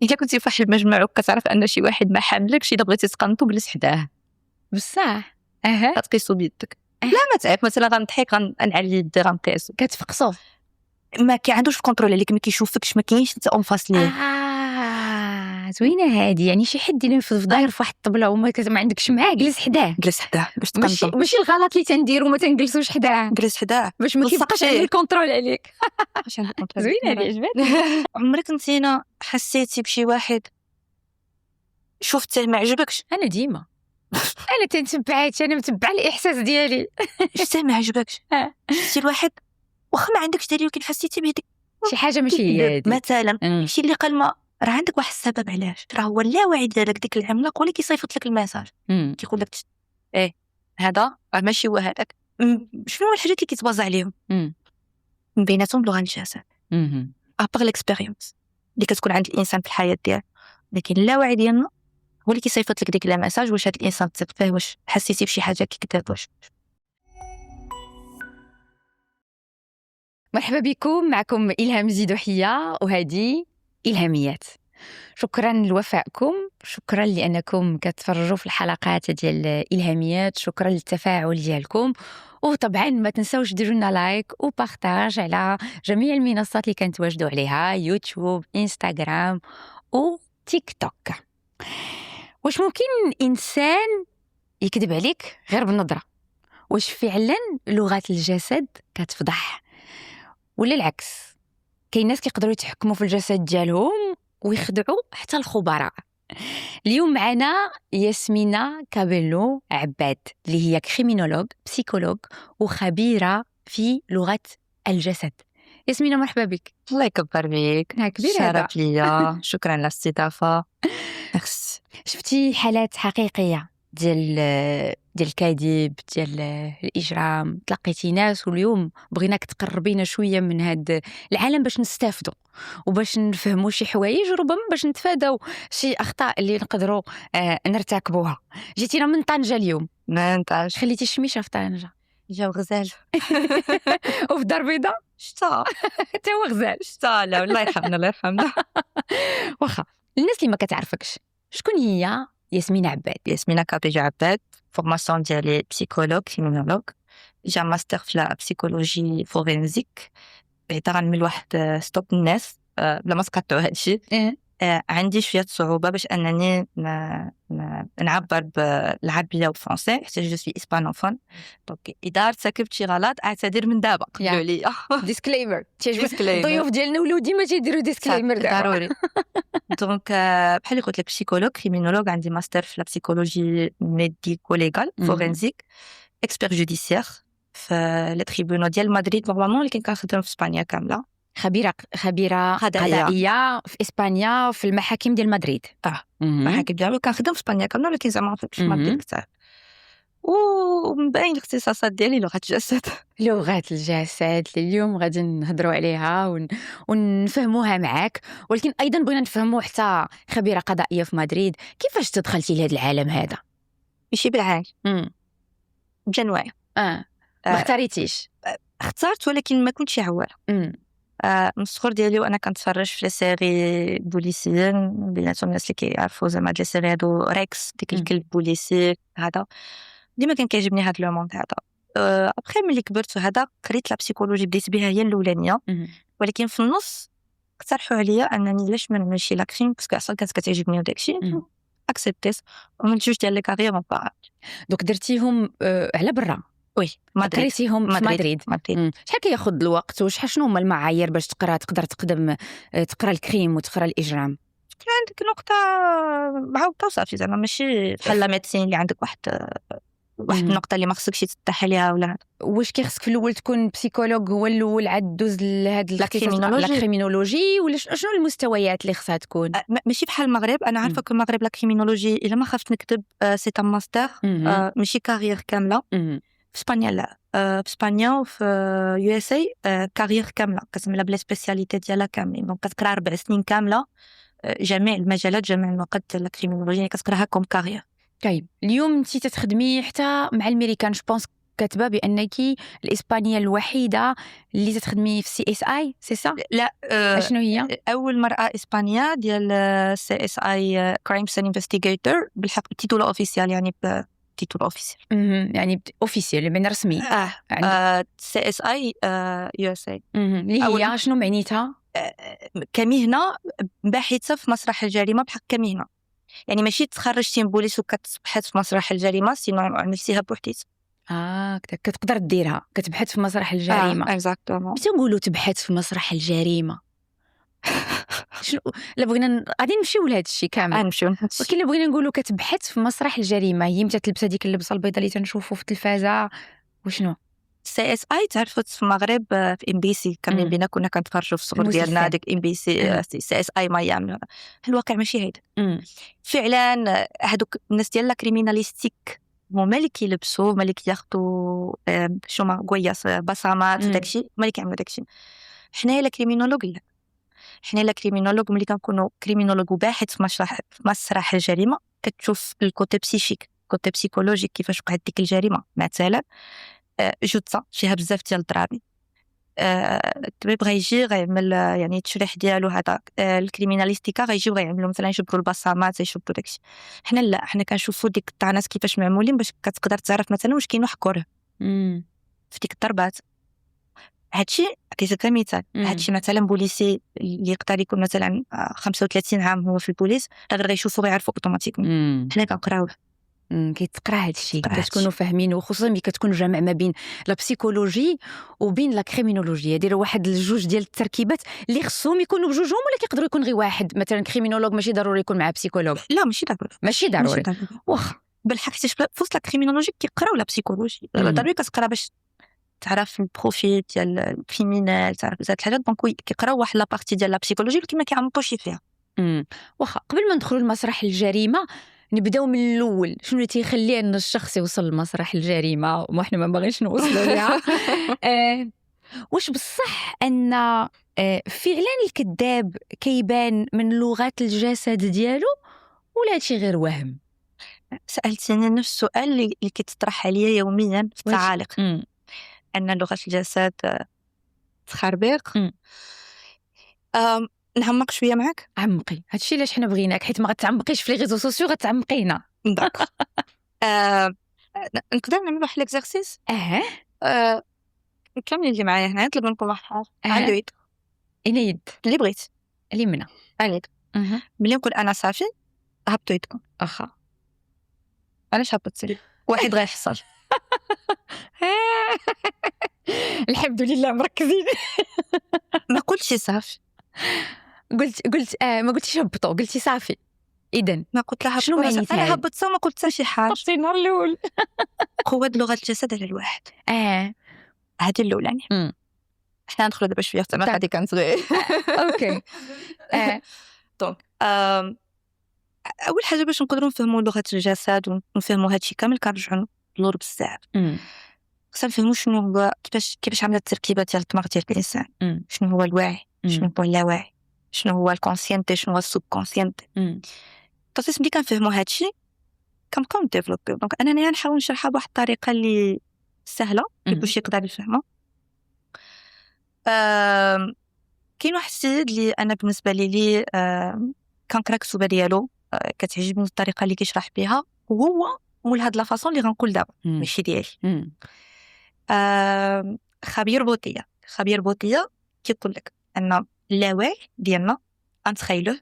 الا كنتي في واحد المجمع وكتعرف ان شي واحد ما حاملكش، الا بغيتي تقنطو جلس حداه بصح غتقيسو بيدك. لا ما تعرف مثلا غنضحك غنعلي يدي غنقيسو، كتفقصو ما عندوش الكونترول عليك، ما كيشوفكش، ما كاينش انت اون فاس ليه. زوينه هادي. يعني شي حد اللي في داير في واحد الطبله وما ما عندكش معاه، جلس حداه جلس حداه باش تقنطو. ماشي الغلط اللي تنديرو ما تنجلسوش حداه، جلس حداه باش ما كيبقاش عنده الكونترول عليك. واش عندك كونترول. زوينه هادي، عجبتني. عمرك نتينا حسيتي بشي واحد شفتيه ما عجبكش؟ انا ديما انا تنتبعات، انا متبعه الاحساس ديالي. شفتيه ما عجبكش، شفتي الواحد واخا ما عندكش دليل ولكن حسيتي بهذيك شي حاجه ماشي هي هادي مثلا شي اللي قال ما راه عندك واحد السبب علاش، راه هو اللاوعي ديالك ديك العملاق هو اللي كيصيفط لك الميساج، كيقول لك ايه هذا راه ماشي هو هذاك. شنو هو الحاجات اللي كيتبازا عليهم؟ من بيناتهم لغه الجسد، ابار ليكسبيريونس اللي كتكون عند الانسان في الحياه ديالو، لكن اللاوعي ديالنا هو اللي كيصيفط لك ديك الميساج. واش هذا الانسان تثق فيه، واش حسيتي بشي حاجه كيكذب، واش. مرحبا بكم، معكم إلهام زيدوحية وهذه إلهاميات. شكرا لوفائكم، شكرا لأنكم كتفرجوا في الحلقات ديال إلهاميات، شكرا للتفاعل ديالكم، وطبعا ما تنساوش ديروا لنا لايك وبارطاج على جميع المنصات اللي كنتواجدوا عليها، يوتيوب، انستغرام وتيك توك. واش ممكن إنسان يكذب عليك غير بالنظرة؟ واش فعلا لغة الجسد كتفضح ولا العكس؟ كاين ناس كيقدروا يتحكموا في الجسد ديالهم ويخدعوا حتى الخبراء. اليوم معنا ياسمينة كابيلو عباد اللي هي كريمينولوج بسيكولوج وخبيرة في لغة الجسد. ياسمينة مرحبا بك. الله يكبر بيك، كبير هذا. شرف ليا. شكرا على الاستضافه. شفتي حالات حقيقية ديال الكذب، ديال الإجرام، تلقيتي ناس، واليوم بغيناك تقربينا شوية من هاد العالم باش نستافدوا وباش نفهموا شي حوايج، وربما باش نتفاداو شي أخطاء اللي نقدروا نرتكبوها. جيتينا من طنجة اليوم. ما نتعرفش، خليتي الشميشة في طنجة. جاو غزال وفي الدار البيضاء شتا حتى هو غزال. شتا لا الله يرحمنا الله يرحمنا. واخا الناس اللي ما كتعرفكش، شكون هي ياسمينة عباد؟ ياسمينة كابيجو عباد، فورماسيون ديالي بسيكولوج كريمينولوج، جا ماستر في لا بسيكولوجي فورنزيك. بعدا غنمل واحد ستوب الناس بلا ما تقطعوا هادشي. عندي شويه صعوبه باش انني نعبر بالعربيه والفرنسي حيت جو سوي اسبانوفون، دونك اذا ارتكبت شي غلط اعتذر من دابا قبلوا لي. ديسكليمر. الضيوف ديالنا ولاو ديما تيديروا ديسكليمر ضروري. دونك بحال اللي قلت لك بسيكولوج كريمينولوج، عندي ماستر في لا بسيكولوجي ميديكو ليغال فورنزيك، اكسبير جوديسيير في لي تريبونو ديال مدريد نورمالمون، لكن كنخدم في اسبانيا كامله. خبيره قضائيه في اسبانيا في المحاكم ديال مدريد. المحاكم ديالو كنخدم في اسبانيا كامله، ولكن زعما في مدريد كثر. ومن بين الاختصاصات ديالي لغه الجسد. لغه الجسد اليوم غادي نهضروا عليها ونفهموها معاك، ولكن ايضا بغينا نفهموا حتى خبيره قضائيه في مدريد، كيفاش تدخلتي لهذا العالم هذا؟ ماشي بالعاج، بجنوايا. ما اختاريتيش؟ اخترت ولكن ما كنتش عواله. من الصغر ديالي وانا كنتفرج في لي سيري بوليسيين، بيناتهم الناس اللي كيعرفوا زعما هاد لي سيري هادو ريكس ديك الكلب بوليسي هذا، ديما كان كيعجبني هاد لو موند هذا. ابخي ملي كبرت وهذا قريت لا بسيكولوجي، بديت بها هي الاولانيه، ولكن في النص اقترحوا عليا انني علاش ما نمشي لا كريم باسكو اصلا كانت كتعجبني وداكشي اكسبتيت ومن جوج ديال لي كارير من بعد. دوك درتيهم على برا؟ وي مدريد. قريتيهم في مدريد. شحال كياخذ الوقت شنو هما المعايير باش تقدر تقدم تقرا الكريم وتقرا الاجرام؟ كان عندك نقطه معاوده وصافي، زعما ماشي بحال لا ميديسين اللي عندك واحد النقطه اللي ما خصكش تفتح عليها ولا. واش كيخصك في الاول تكون بسيكولوج هو الاول عاد دوز لهاد الكريمينولوجي ولا شنو المستويات اللي خصها تكون؟ ماشي بحال المغرب. انا عارفه كو المغرب لا كريمينولوجي الا ما خفت نكتب سي تام ماستر، ماشي كارير كامله. في اسبانيا لا، في اسبانيا وفي يو اس اي كارير كامله كتعملها بلا سبيسياليتي ديالها كاملين، دونك كتقرا 4 سنين كامله جميع المجالات جميع النقط ديال الكريمينولوجيا كتقراها كوم كارير. طيب اليوم انت تتخدمي حتى مع الامريكان، جو بونس كاتبه بانك الاسبانيه الوحيده اللي تخدمي في CSI سي سا؟ لا اشنو هي؟ اول مراه اسبانيا ديال CSI كرايم سين انفستيغيتور بالحق تيتول اوفيسيال، يعني تيتول اوفيسيال يعني اوفيسيال من رسمي. يعني CSI USA. اللي هي شنو معنيتها؟ كمهنه باحثه في مسرح الجريمه بحق كمهنه، يعني ماشي تخرجتي من بوليس وكتبحث في مسرح الجريمه، سينو عملتيها بوحديتك. كتقدر ديرها، كتبحث في مسرح الجريمه. اكزاكتومون. تنقولوا تبحث في مسرح الجريمه شنو؟ لا بغينا غادي نمشيو لهذا الشيء كامل، نمشيو، ولكن لا بغينا نقولوا كتبحث في مسرح الجريمه، هي متى تلبس هذيك اللبسه البيضاء اللي تنشوفوا في التلفازه وشنو؟ CSI تعرفت في المغرب في MBC، كاملين بينا كنا كنتفرجوا في الصغر ديالنا ديك MBC CSI مايامي. الواقع ماشي هيدا فعلا. هادوك الناس ديال لا كريميناليستيك هما اللي كيلبسوا، هما اللي كياخذوا شوما قوياس بصمات وداكشي، هما اللي كيعملوا داكشي. حنايا لا كريمينولوج لا، حنا لا كريمينولوج ملي كنكونوا كريمينولوج وباحث في مسرح الجريمه كتشوف الكوتي بسيشيك، الكوتي بسيكولوجيك، كيفاش وقعت ديك الجريمه. مثلا جثه فيها بزاف ديال الضرابي، الطبيب غيجي غيعمل يعني التشريح ديالو هذا، الكريميناليستيكا غيجيو غيعملوا مثلا يجبروا البصمات، يجبروا داكشي. حنا لا، حنا كنشوفوا ديك الطعنات كيفاش معمولين باش كتقدر تعرف مثلا واش كاين حكور في ديك الضربات. هادشي عطيتك كمثال، هادشي مثلا بوليسي اللي يقدر يكون مثلا 35 عام هو في البوليس، غير غيشوفوا غيعرفوا اوتوماتيكمون. حنا كنقراوه، كيتقرا هادشي، كتكونوا فاهمين، وخصوصا ملي كتكون جامع ما بين لا بسيكولوجي وبين لا كريمينولوجيا، ديروا واحد الجوج ديال التركيبات اللي خصهم يكونوا بجوجهم، ولا كيقدروا يكون غير واحد. مثلا كريمينولوج ماشي ضروري يكون مع بسيكولوج. لا ماشي ضروري، ماشي ضروري. واخا بالحق حتى فوسط لا كريمينولوجي كيقراو لا بسيكولوجي، ضروري كتقرا باش تعرف البروفيل ديال الكريمينال، تعرف بزاف الحاجات. دونك وي كيقراو واحد لا بارتي ديال لا بسيكولوجي ولكن ما كيعمقوش فيها. واخا قبل ما ندخلوا لمسرح الجريمه نبداو من الاول، شنو اللي تيخلي ان الشخص يوصل لمسرح الجريمه وما حنا ما باغينش نوصلوا ليها؟ واش بصح ان فعلا الكذاب كيبان من لغات الجسد ديالو، ولا هادشي غير وهم؟ سالتيني نفس السؤال اللي كيتطرح عليا يوميا في التعاليق، ان لغه الجسد تخربيق. نعمق شويه معاك. عمقي، هادشي علاش حنا بغيناك، حيت ما غتعمقيش في لي ريزو سوسيو، غتعمقينا. داك نقدر نعمل واحد الاكزرسيس. كاملين اللي معايا هنا نطلب منكم واحد عنده يد. يد اللي بغيت، اللي منا اليد. ملي نقول انا صافي هبطوا يدكم. اخا علاش هبطتي؟ واحد غيحصل. الحمد لله مركزين. ما قلتش صافي، قلت ما قلتيش هبطوا، قلتي صافي. اذا ما قلت لها شنو معنيتها؟ انا هبطت وما قلت حتى شي حاجه. حطي النهار الاول. قوه لغه الجسد على الواحد. هذه الاولانيه. حنا ندخلوا دابا شويه في التعمق، هذه كانت غير اوكي. دونك اول حاجه باش نقدروا نفهموا لغه الجسد ونفهموا هادشي كامل كنرجعوا للور بزاف. خصنا نفهموا شنو هو، كيفاش عامله التركيبه ديال الدماغ ديال الانسان. شنو هو الواعي، شنو هو اللاواعي، شنو هو الكونسينتي، شنو هو السوب كونسينتي. تصيص ملي كنفهموا هادشي كنبقاو نديفلوبيو. دونك انا نحاول نشرحها بواحد الطريقه اللي سهله باش يقدر يفهمها. كاين واحد السيد اللي انا بالنسبه لي كنقرا كتوبه ديالو، كتعجبني الطريقه اللي كيشرح بها، وهو مول هاد لا فاصون اللي غنقول دابا ماشي ديالي. خبير بوطيه كيقول لك ان اللاواعي ديالنا غنتخيلوه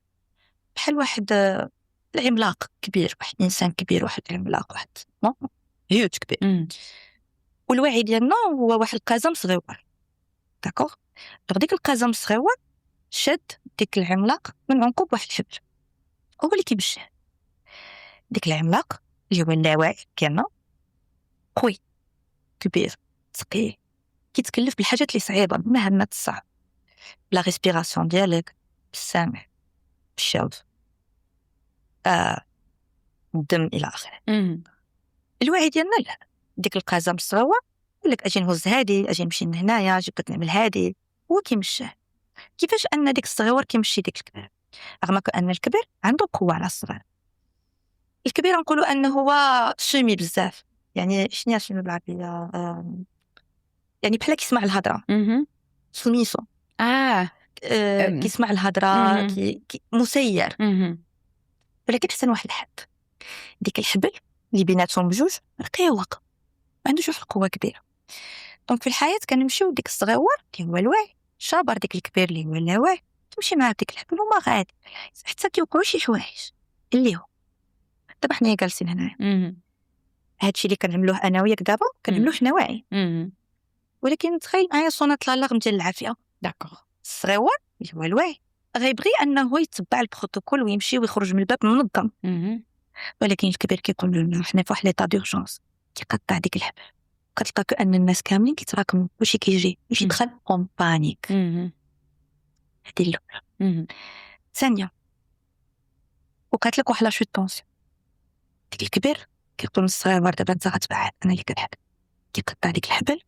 بحال واحد العملاق كبير، واحد انسان كبير، واحد العملاق، واحد هيوج كبير. والوعي ديالنا هو واحد القزم صغير. داكوغ؟ ديك القزم الصغير شد ديك العملاق من عنقه بواحد الحبل، هو اللي كيبشه. ديك العملاق اللي هو اللاواعي ديالنا قوي كبير ثقيل، كيتكلف بالحاجات اللي صعيبه، المهمات الصعب، لا ريسبيراسيون ديالك، بالسمع، بالشوف، الدم الى اخره. الوعي ديالنا لا، ديك القزم الصغير يقول لك اجي نهز هادي، اجي نمشي لهنايا، اجي بغيت نعمل هادي، هو كيمشيه. كيفاش ان ديك الصغير كيمشي ديك الكبير، رغم ان الكبير عنده قوه على الصغير. الكبير نقولوا انه هو سمي بزاف، يعني شنو اسمه بالعربيه يعني بحال كيسمع الهضره سميسو كيسمع الهضره مسير. ولكن حسن واحد الحد ديك الحبل اللي بيناتهم بجوج رقيق ما عندوش واحد القوه كبيره. دونك في الحياه كنمشيو ديك الصغيور اللي هو الواعي شابر ديك الكبير اللي هو اللاواعي تمشي معاه بديك الحبل وما غادي حتى كيوقعوا شي حوايج اللي هو دابا حنايا جالسين هنايا هادشي اللي كنعملوه انا وياك دابا كنعملوه حنا واعي. ولكن تخيل معايا صونات لاغم ديال العافيه داكوغ الصغيور اللي هو الواعي غيبغي انه يتبع البروتوكول ويمشي ويخرج من الباب منظم. ولكن الكبير كيقول له حنا في واحد ليطا دورجونس كيقطع ديك الحبل كتلقى كأن الناس كاملين كيتراكموا كلشي كيجي باش يدخل اون بانيك. هذه الاولى. ثانيه وقعت لك واحد لا شوت طونسيون ديك الكبير كيقول للصغير دابا انت غتبعد انا اللي كنحب كيقطع ديك الحبل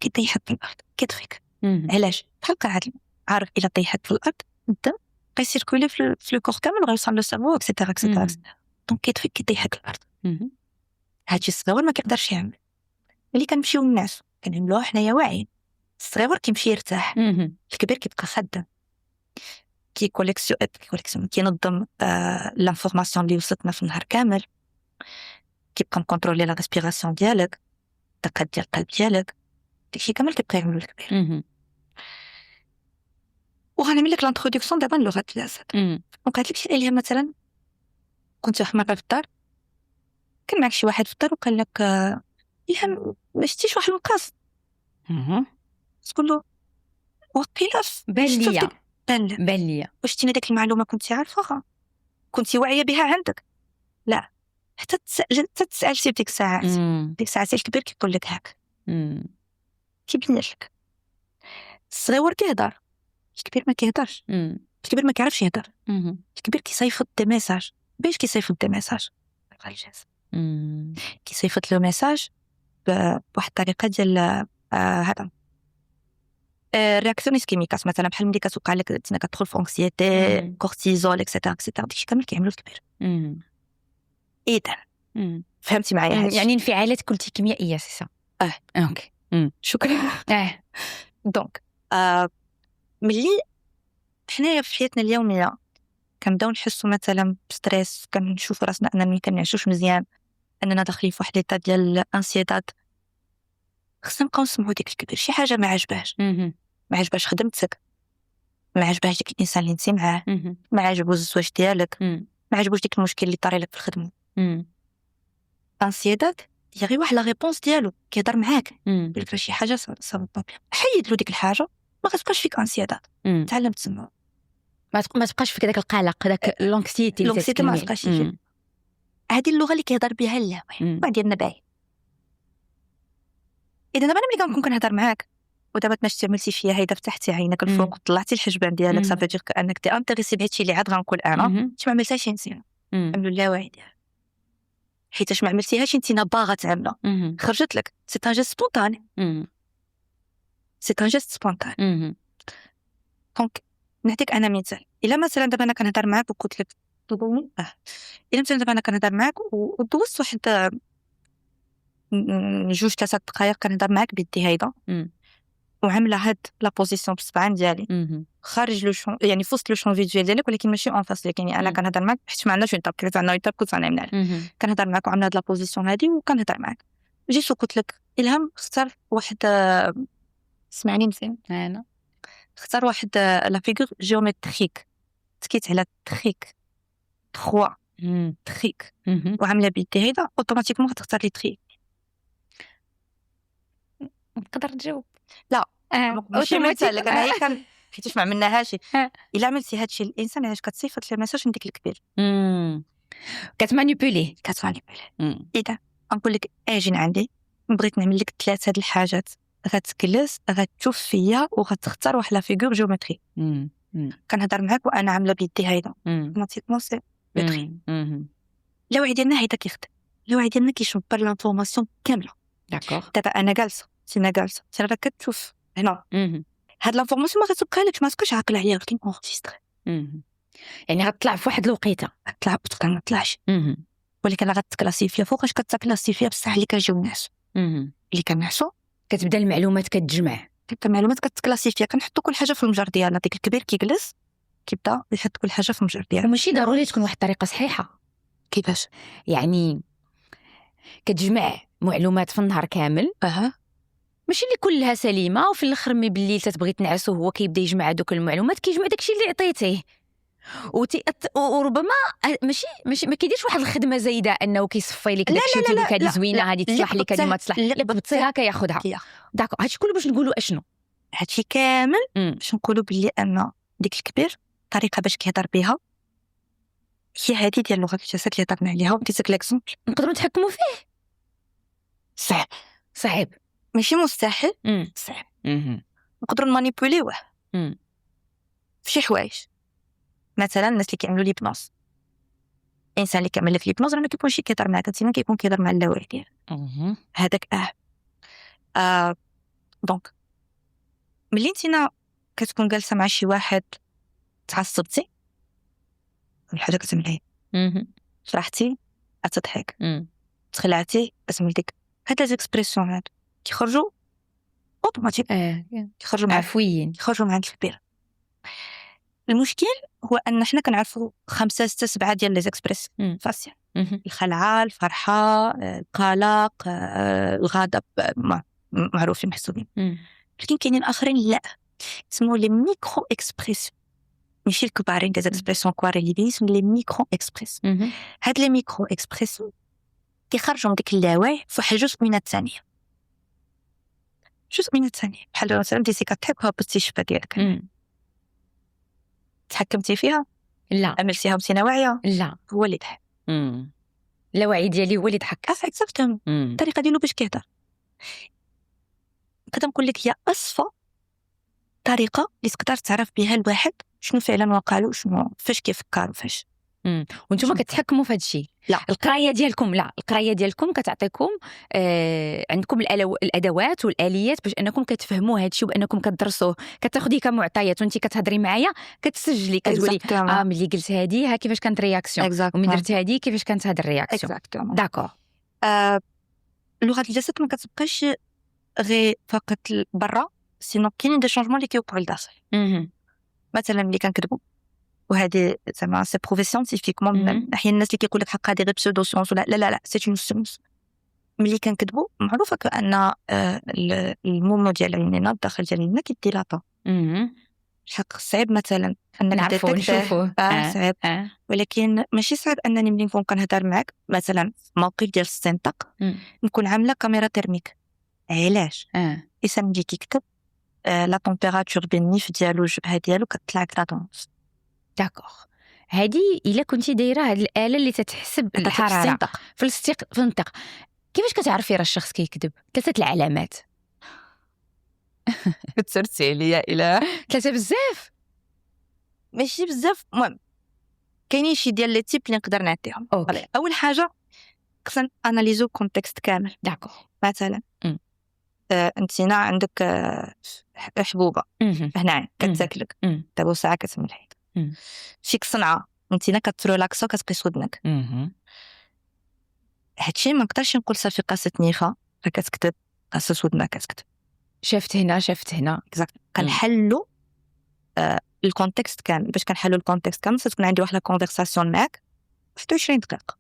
كيطيحك في الارض كيطفيك. علاش بحال قاعد عارف الا طيحك في الارض الدم غيسيركولي في لو كور كامل وغيوصل لو سيرفو اكسيتيرا اكسيتيرا. دونك كيطفيك كيطيحك في الارض. هادشي الصغير ما كيقدرش يعمل. ملي كنمشيو الناس كنعملوها حنايا واعيين الصغير كيمشي يرتاح الكبير كيبقى خدام كيكوليكسيون كينظم لانفورماسيون اللي وصلتنا في النهار كامل كيبقى مكونترولي لا ريسبيراسيون ديالك الدقات ديال القلب ديالك داكشي كامل كيبقى يعملو الكبير. وغنعمل لك لانتروداكسيون دابا للغه الجسد. وقالت لك شي الهام مثلا كنت واحد المره في الدار كان معك شي واحد في الدار وقال لك الهام ما شتيش واحد المقاص تقول له وقيلا بان ليا واش شتينا ديك المعلومه كنتي عارفاها كنتي واعيه بها عندك لا حتى تسالتي بديك الساعات ديك الساعات الكبير كيقول لك هاك كيبين لك الصغير كيهضر الكبير ما كيهضرش الكبير ما كيعرفش يهضر الكبير كيصيفط دي ميساج باش كيصيفط دي ميساج كيصيفط له ميساج بواحد الطريقه ديال هذا رياكسيون كيميكاس مثلا بحال ملي كتوقع لك انت كتدخل في انكسيتي كورتيزول اكسيتيرا اكسيتيرا داكشي كامل كيعملو الكبير. اذا فهمتي معايا يعني انفعالات قلتي كيميائيه سي اوكي شكرا. دونك ملي حنايا في حياتنا اليوميه كنبداو نحسوا مثلا بستريس كنشوفوا راسنا اننا ما كنعيشوش مزيان اننا داخلين في واحد ليطا ديال انسيتاد خصنا نبقاو نسمعوا ديك الكبير شي حاجه ما عجبهاش ما عجبهاش خدمتك ما عجبهاش ديك الانسان اللي انت معاه ما عجبوش الزواج ديالك ما عجبوش ديك المشكل اللي طاري لك في الخدمه انسيتاد هي غير واحد لا ريبونس ديالو كيهضر معاك يقول لك شي حاجه صافي حيد له ديك الحاجه ما غتبقاش فيك انسيتاد تعلم تسمع ما تبقاش فيك داك القلق داك لونكسيتي ما تبقاش فيك. هذه اللغه اللي كيهضر بها اللاوعي بعد ديالنا باين. اذا دابا انا ملي كنكون كنهضر معاك ودابا تنشتي عملتي فيا هيدا فتحتي عينك الفوق وطلعتي الحجبان ديالك صافي دير كانك تي انتريسي بهادشي اللي عاد غنقول انا ما عملتهاش انت عملوا اللاوعي ديالك حيتاش ما عملتيهاش انت باغا تعملها خرجت لك سي ان جيست سبونتاني سي ان جيست سبونتاني. دونك نعطيك انا مثال الا مثلا دابا انا كنهضر معاك وقلت لك تضوني الا مثلا دابا انا كنهضر معاك ودوزت واحد 2-3 دقائق كنهضر معاك بيدي هيدا وعامله هاد لا بوزيسيون بالصبعان ديالي خارج لو شون يعني في وسط لو شون فيديوال ديالك ولكن ماشي اون فاس لك يعني انا كنهضر معاك حيت ما عندناش نطاب كنت عندنا نطاب كنت انا منال كنهضر معاك وعامله هاد لا بوزيسيون هادي وكنهضر معاك جيت وقلت لك الهام اختار واحد سمعني مزيان انا اختار واحد لا فيغور جيومتريك تكيت على تريك 3 تريك وعامله بيدي هيدا اوتوماتيكمون غتختار لي تريك نقدر نجاوب لا ماشي مثال انا هي كان حيتاش ما عملناهاش الا عملتي هادشي الانسان علاش كتصيفط لي ميساج من ديك الكبير كتمانيبولي اذا نقول لك اجي عندي بغيت نعمل لك 3 هاد الحاجات غتجلس غتشوف فيا وغتختار واحد لا فيغور جيومتري كنهضر معاك وانا عامله بيدي هيدا اوتوماتيكمون سي بيتري الوعي ديالنا هيدا كيخدم الوعي ديالنا كيشبر لانفورماسيون كامله داكوغ دابا انا جالسه انت راك كتشوف هنا هاد لانفورماسيون ما غتبقى لك ما تبقاش عاقله عليها ولكن اونغيستري يعني غتطلع في واحد الوقيته غتطلع ما تطلعش ولكن لا غتكلاسيفيا فوقاش كتكلاسيفيا بصح اللي كيجيو الناس اللي كنعسو كتبدا المعلومات كتجمع المعلومات كتكلاسيفيا. كنحطوا كل حاجه في المجر ديالنا. ديك الكبير كيجلس كيبدا يحط كل حاجه في المجر ديالو. وماشي ضروري تكون واحد الطريقه صحيحه. كيفاش يعني كتجمع معلومات في النهار كامل ماشي اللي كلها سليمه، وفي الاخر مي بالليل تتبغي تنعسو هو كيبدا يجمع دوك المعلومات، كيجمع داكشي اللي عطيتيه وربما ماشي ما كيديرش واحد الخدمه زايده انه كيصفي لك داكشي وتقول لك هذه زوينه هذه تصلح لك هذه ما تصلح لا بتصيها كياخذها. داكو هادشي كله باش نقولوا اشنو هادشي كامل باش نقولوا باللي ان ديك الكبير طريقه باش كيهضر بها هي هذه ديال لغه الجسد اللي هضرنا عليها. وديتك ليكزومبل نقدروا نتحكموا فيه. صعيب ماشي مستحيل صعيب. نقدروا نمانيبوليوه في شي حوايج. مثلا الناس اللي كيعملوا ليبنوز، الانسان اللي كيعمل لك ليبنوز راه ما كيكونش كيهضر معاك انت، كيكون كيهضر مع اللاوعي ديالك هذاك دونك ملي انت كتكون جالسه مع شي واحد تعصبتي الحاجه كتملي فرحتي تضحك تخلعتي اسمي ديك هاد ليكسبريسيون هاد كيخرجوا اوتوماتيك كيخرجوا عفويين كيخرجوا مع الكبير. المشكل هو ان حنا كنعرفوا 5 6 7 ديال لي زيكسبريس فاسيل. الخلعه، الفرحه، القلق، الغضب معروفين محسوبين. لكن كاينين اخرين لا اسمو لي ميكرو اكسبريس، ماشي الكبارين دي زيكسبريسيون كواريلي، اسمو لي ميكرو اكسبريس. هاد لي ميكرو اكسبريس كيخرجوا من ديك اللاوعي في واحد جزء من الثانيه، جزء من الثانيه. بحال مثلا بديتي كتضحك وهبطتي الشفه ديالك، تحكمتي فيها؟ لا. عملتيها وانتي واعيه؟ لا. هو اللي ضحك. اللاوعي ديالي هو اللي ضحك. اكزاكتومون. الطريقه ديالو باش كيهضر نقدر نقول لك هي اصفى طريقه اللي تقدر تعرف بها الواحد شنو فعلا واقع له، شنو فاش كيفكر وفاش. وانتم كتحكموا في هذا الشيء؟ لا. القرايه ديالكم كتعطيكم عندكم الادوات والاليات باش انكم كتفهموا هذا الشيء وانكم كتدرسوه. كتاخذي كمعطيات وانت كتهضري معايا كتسجلي كتقولي ملي قلت هذه ها كيفاش كانت رياكسيون، ومن درت هذه كيفاش كانت هذه الرياكسيون. داكور. لغه الجسد ما كتبقاش غير فقط برا، سينو كاينين دي شونجمون اللي كيوقعوا لداخل. مثلا ملي كنكذبوا، وهذه زعما سي بروفي ساينتيفيكمون، احيانا الناس اللي كيقول لك حق هذه غير بسودو سيونس ولا لا سي اون سيونس. ملي كنكذبوا معروفه كأن المومو ديال عينينا الداخل ديال عينينا كيديلاطا. الحق صعيب مثلا انك نشوفوه صعيب. ولكن ماشي صعيب انني ملي نكون كنهضر معك مثلا موقف ديال السنطق نكون عامله كاميرا تيرميك. علاش؟ إنسان ملي كيكتب لا تمبيراتور بين النيف ديالو الجبهه ديالو كتطلع كرادونس. داكوغ. هذه الا كنتي دايره هذه الاله اللي تتحسب الحراره في النطق، كيفاش كتعرفي راه الشخص كيكذب؟ 3 العلامات. كتسرتي عليا الى 3 بزاف ماشي بزاف. المهم كاينين شي ديال لي تيب اللي نقدر نعطيهم. اول حاجه خصنا اناليزو كونتكست كامل. داكوغ. مثلا انتينا عندك حبوبه هنا كتاكلك دابا ساعه كتملحي فيك صنعه انتينا كتريلاكسو كتقيس ودنك. هادشي ما نقدرش نقول صافي قاست نيفه فكتكتب قاست ودنك كتكتب شفت هنا اكزاكت. كنحلوا الكونتكست كامل. باش كنحلوا الكونتكست كامل تكون عندي واحد لا كونفرساسيون معاك 21 دقيقه.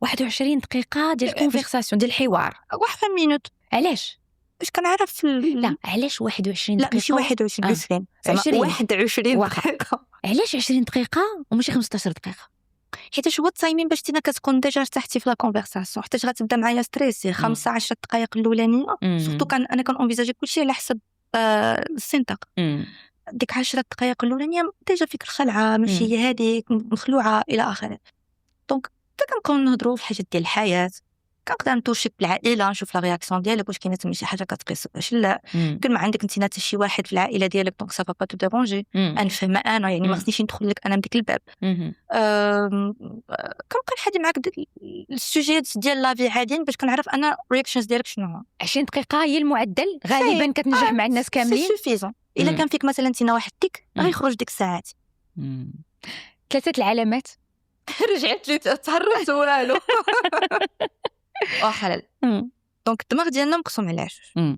21 دقيقه ديال الكونفرساسيون ديال الحوار. واحد مينوت. علاش؟ باش كنعرف لا علاش 21 دقيقه؟ لا ماشي 21 21 دقيقه. علاش 20 دقيقه وماشي 15 دقيقه؟ حيت هو التايمين باش تينا كتكون ديجا ارتحتي في لا كونفرساسيون، حيت غتبدا معايا ستريسي 15 دقائق الاولانيه. سورتو انا كنونفيزاجي كلشي على حسب السنطق. ديك 10 دقائق الاولانيه ديجا فيك الخلعه ماشي هي هذيك مخلوعه الى اخره. دونك حتى كنبقاو نهضروا في حاجات ديال الحياه، كنقدر نتوشك بالعائله نشوف لا رياكسيون ديالك واش كاينه تما شي حاجه كتقيس واش لا. كل ما عندك انت حتى شي واحد في العائله ديالك دونك سافا با تو ديرونجي. نفهم انا يعني ما خصنيش ندخل لك انا من ديك الباب. كنبقى نحكي معاك السوجيات ديال لا في عاديين باش كنعرف انا رياكشنز ديالك شنو هو. 20 دقيقه هي المعدل غالبا كتنجح مع الناس كاملين. سي سوفيزون. الا كان فيك مثلا انت واحد تيك غيخرج ديك الساعات. 3 العلامات رجعت لي تهربت والو وحلال. دونك الدماغ ديالنا مقسوم على جوج.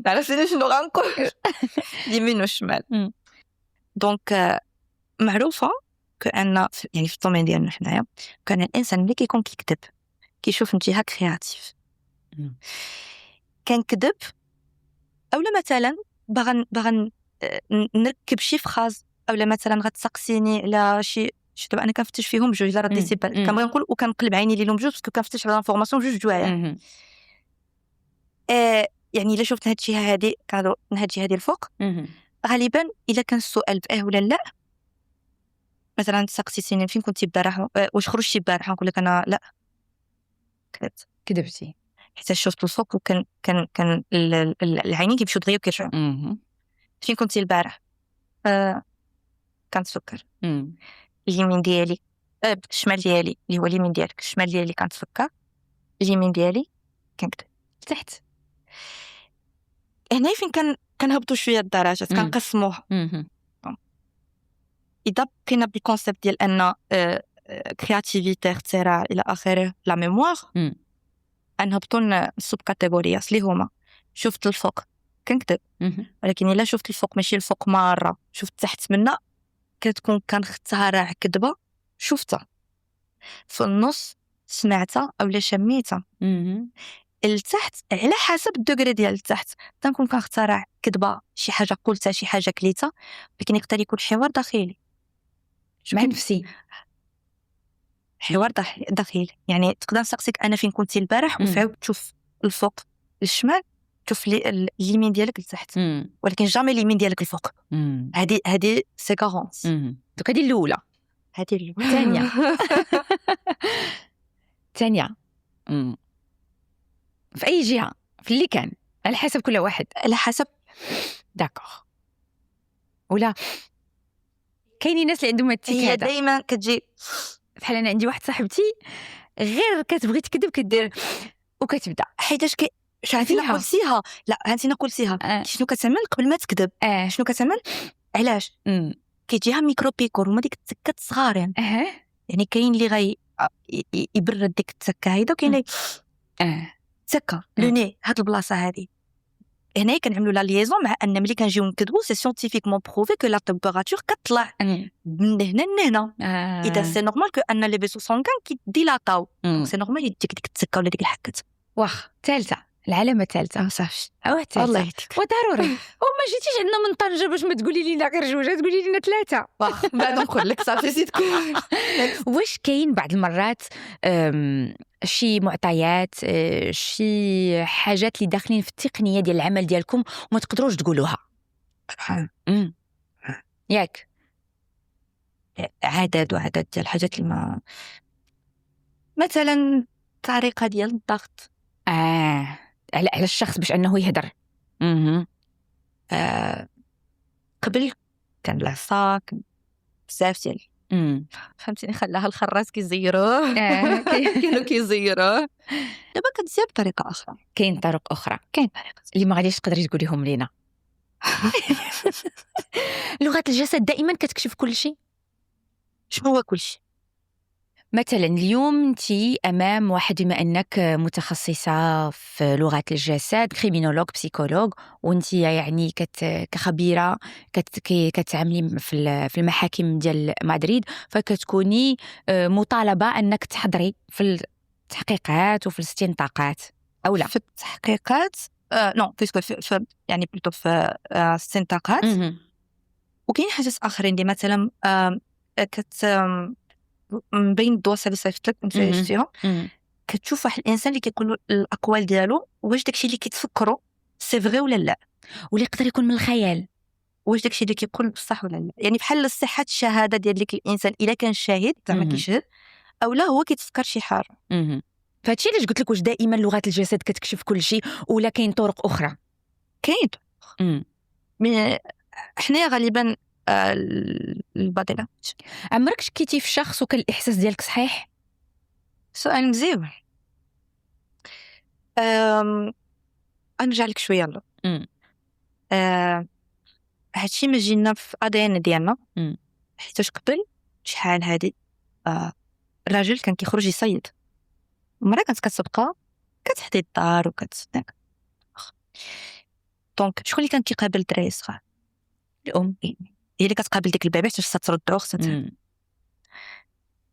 عرفتي شنو غنقول؟ اليمين والشمال. دونك معروفه كأن يعني في الطومين ديالنا حنايا كان الانسان ملي كيكون كيكذب كيشوف انتهاك كرياتيف كنكذب اولا مثلا باغا نركب شي فراز اولا مثلا غتسقسيني على شي دابا انا كنفتش فيهم بجوج لا رديتي كنبغي نقول وكنقلب عيني ليهم بجوج باسكو كنفتش على انفورماسيون بجوج جوايا. يعني الا شفت هادشي هادي كادو هادشي هادي الفوق غالبا الا كان السؤال باه ولا لا مثلا سقسيتيني فين كنتي البارح واش خرجتي البارح نقول لك انا لا كذبتي حتى شفت الفوق وكان العينين كيمشيو دغيا وكيرجعوا. فين كنتي البارح كنتفكر اليمين ديالي الشمال ديالي اللي هو اليمين ديالك الشمال ديالي كنتفكر اليمين ديالي كنكتب تحت. هنا فين كنهبطوا شويه الدرجات كنقسموها. اذا بقينا بالكونسيبت ديال ان كرياتيفيتي اختراع الى اخره لا ميموار نهبطوا السوب كاتيجورياس اللي هما شفت الفوق كنكتب ولكن الا شفت الفوق ماشي الفوق مره شفت تحت منا كتكون كنخترع كذبه شفتها في النص سمعتها اولا شميتها التحت على حسب الدوغري ديال التحت تنكون كنخترع كذبه شي حاجه قلتها شي حاجه كليتها ولكن يقدر يكون حوار داخلي مع نفسي حوار داخلي يعني تقدر تسقسيك انا فين كنتي البارح وفعاود تشوف الفوق الشمال تشوف اليمين ديالك لتحت ولكن جامي اليمين ديالك الفوق. هذه سيكونس. دوك هذه الاولى. هذه الاولى. ثانيه في اي جهه في اللي كان على حسب كل واحد على حسب داكوغ. ولا كاينين ناس اللي عندهم التيك هي هذا دائما كتجي بحال انا عندي واحد صاحبتي غير كتبغي تكذب كدير وكتبدا حيتاش شعرتي نقولتيها لا هانتي نقولتيها شنو كتعمل قبل ما تكذب شنو كتعمل علاش كيجيها ميكرو بيكور هما ديك التكات صغارين يعني كاين اللي غي يبرد ديك التكه هيدا وكاين تكه لو ني هاد البلاصه هذه هنا كنعملوا لا ليزون مع ان ملي كنجيو نكذبوا سي سيانتيفيكمون بروفي كو لا تمبيراتور كتطلع من هنا لهنا اذا سي نورمال كو ان لي فيسو سونغان كيديلاتاو سي نورمال يديك ديك التكه ولا ديك الحكه. واخ ثالثه العلامه الثالثه صافي الله يهديك وضروري وما جيتيش عندنا من طنجه باش ما تقولي لنا غير جوج تقولي لنا ثلاثه واخ بعد نقول لك صافي زيد واش كاين بعض المرات شي معطيات شي حاجات اللي داخلين في التقنيه ديال العمل ديالكم وما تقدروش تقولوها ياك عدد ديال الحاجات اللي ما مثلا طريقه ديال الضغط على الشخص باش انه يهدر قبل كان العصا بزاف ديال فهمتيني خلاها الخراس كيزيروه كانوا كيزيروه دابا كتزير بطريقه اخرى. كاين طرق اخرى كاين طريقه اللي ما غاديش تقدري تقوليهم لينا. لغه الجسد دائما كتكشف كل شيء. شنو هو كل شيء؟ مثلا اليوم انتي امام واحد بما انك متخصصه في لغه الجسد كريمينولوج بسيكولوج وانتي يعني كخبيره كتعملي في المحاكم ديال مدريد فكتكوني مطالبه انك تحضري في التحقيقات وفي الاستنطاقات او لا في التحقيقات نو في يعني بلوتو في الاستنطاقات وكاين حاجات اخرين اللي مثلا من بين الدواسه اللي صيفط لك انت شفتيهم كتشوف واحد الانسان اللي كيقول الاقوال ديالو واش داكشي اللي كيتفكروا سي فري ولا لا واللي يقدر يكون من الخيال واش داكشي اللي كيقول بصح ولا لا يعني بحال صحه الشهاده ديال ديك الانسان الا كان شاهد زعما كيشهد او لا هو كيتفكر شي حاجه. فهادشي علاش قلت لك واش دائما لغه الجسد كتكشف كل شيء ولا كاين طرق اخرى؟ كاين حنايا غالبا البادي. عمرك شكيتي في شخص وكان الاحساس ديالك صحيح؟ سؤال مزيان. نرجع لك شويه لا هادشي ما جينا في ادي ان ديالنا حيتاش قبل شحال هادي الراجل كان كيخرج يصيد، المرأة كانت كتبقى كتحدي الدار وكتسناك. دونك شكون اللي كان كيقابل الدراري الصغار؟ الام هي اللي كتقابل ديك البيبي حتى تردو خصها.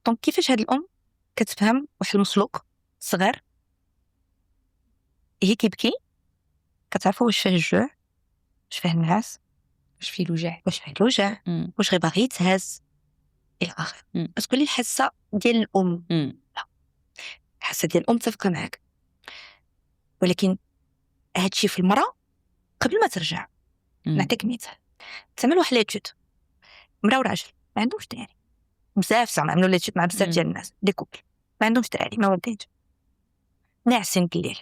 دونك كيفاش هاد الام كتفهم واحد المخلوق صغير هي كيبكي، كتعرفوا واش فيه الجوع، واش فيه النعاس، واش فيه الوجع، واش فيه الوجع، واش غير باغي يتهز الى اخره. تقولي الحاسه ديال الام، لا، الحاسه ديال الام تفق معاك، ولكن هادشي في المراه قبل ما ترجع. نعطيك مثال، تعمل واحد ليتود مرا وراجل ما عندهمش دراري، بزاف زعما عملوا ليتود مع بزاف ديال الناس دي كوبل ما عندهمش دراري، ما ولدينش، ناعسين بالليل.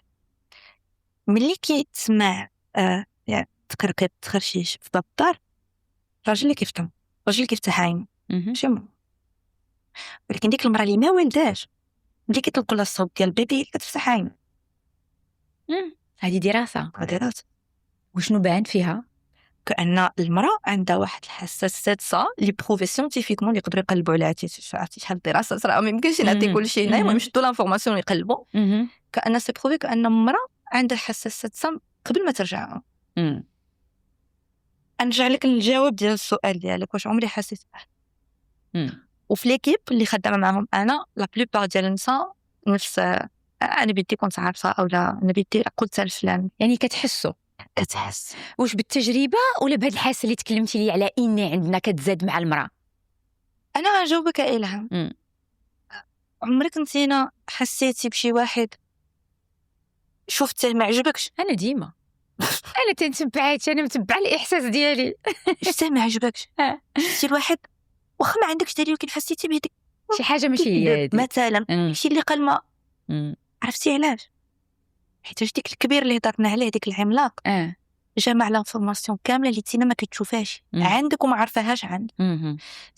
ملي كيتسمع تقرقيط تخرشيش في باب الدار، الراجل اللي كيفتهم، الراجل اللي كيفتح عينه ماشي مو. ولكن ديك المراه اللي ما ولداش ملي كيطلقوا لها الصوت ديال البيبي كتفتح عينه. هذه دراسه وشنو بان فيها؟ كأن المرأة عندها واحد الحاسة السادسة اللي بروفي سيانتيفيكمون اللي يقدروا يقلبوا عليها. عرفتي شحال الدراسة راه ما يمكنش نعطي كل شيء هنا، المهم شدوا لانفورماسيون يقلبوا. كأن سي بروفي كأن المرأة عندها الحاسة السادسة قبل ما ترجع. نرجع لك للجواب ديال السؤال ديالك، واش عمري حسيت وفي ليكيب اللي خدامه معهم انا لا بلوبار ديال النساء نفس انا بدي كنت عارفه او لا انا بدي قلت الفلان. يعني كتحسوا كتحس واش بالتجربه ولا بهاد الحاسه اللي تكلمتي لي على اني عندنا كتزاد مع المراه؟ انا غنجاوبك إلهام. عمرك نتينا حسيتي بشي واحد شفتيه ما عجبكش؟ انا ديما انا تنتبعات، انا متبعه الاحساس ديالي. شفتيه ما عجبكش، شفتي الواحد واخا ما عندكش دليل ولكن حسيتي بهذيك شي حاجه ماشي هي هذه مثلا شي اللي قال ما عرفتي علاش؟ حيت ديك الكبير اللي هضرنا عليه ديك العملاق جمع لانفورماسيون كامله اللي تينا ما كتشوفهاش عندك وما عارفاهاش عندك.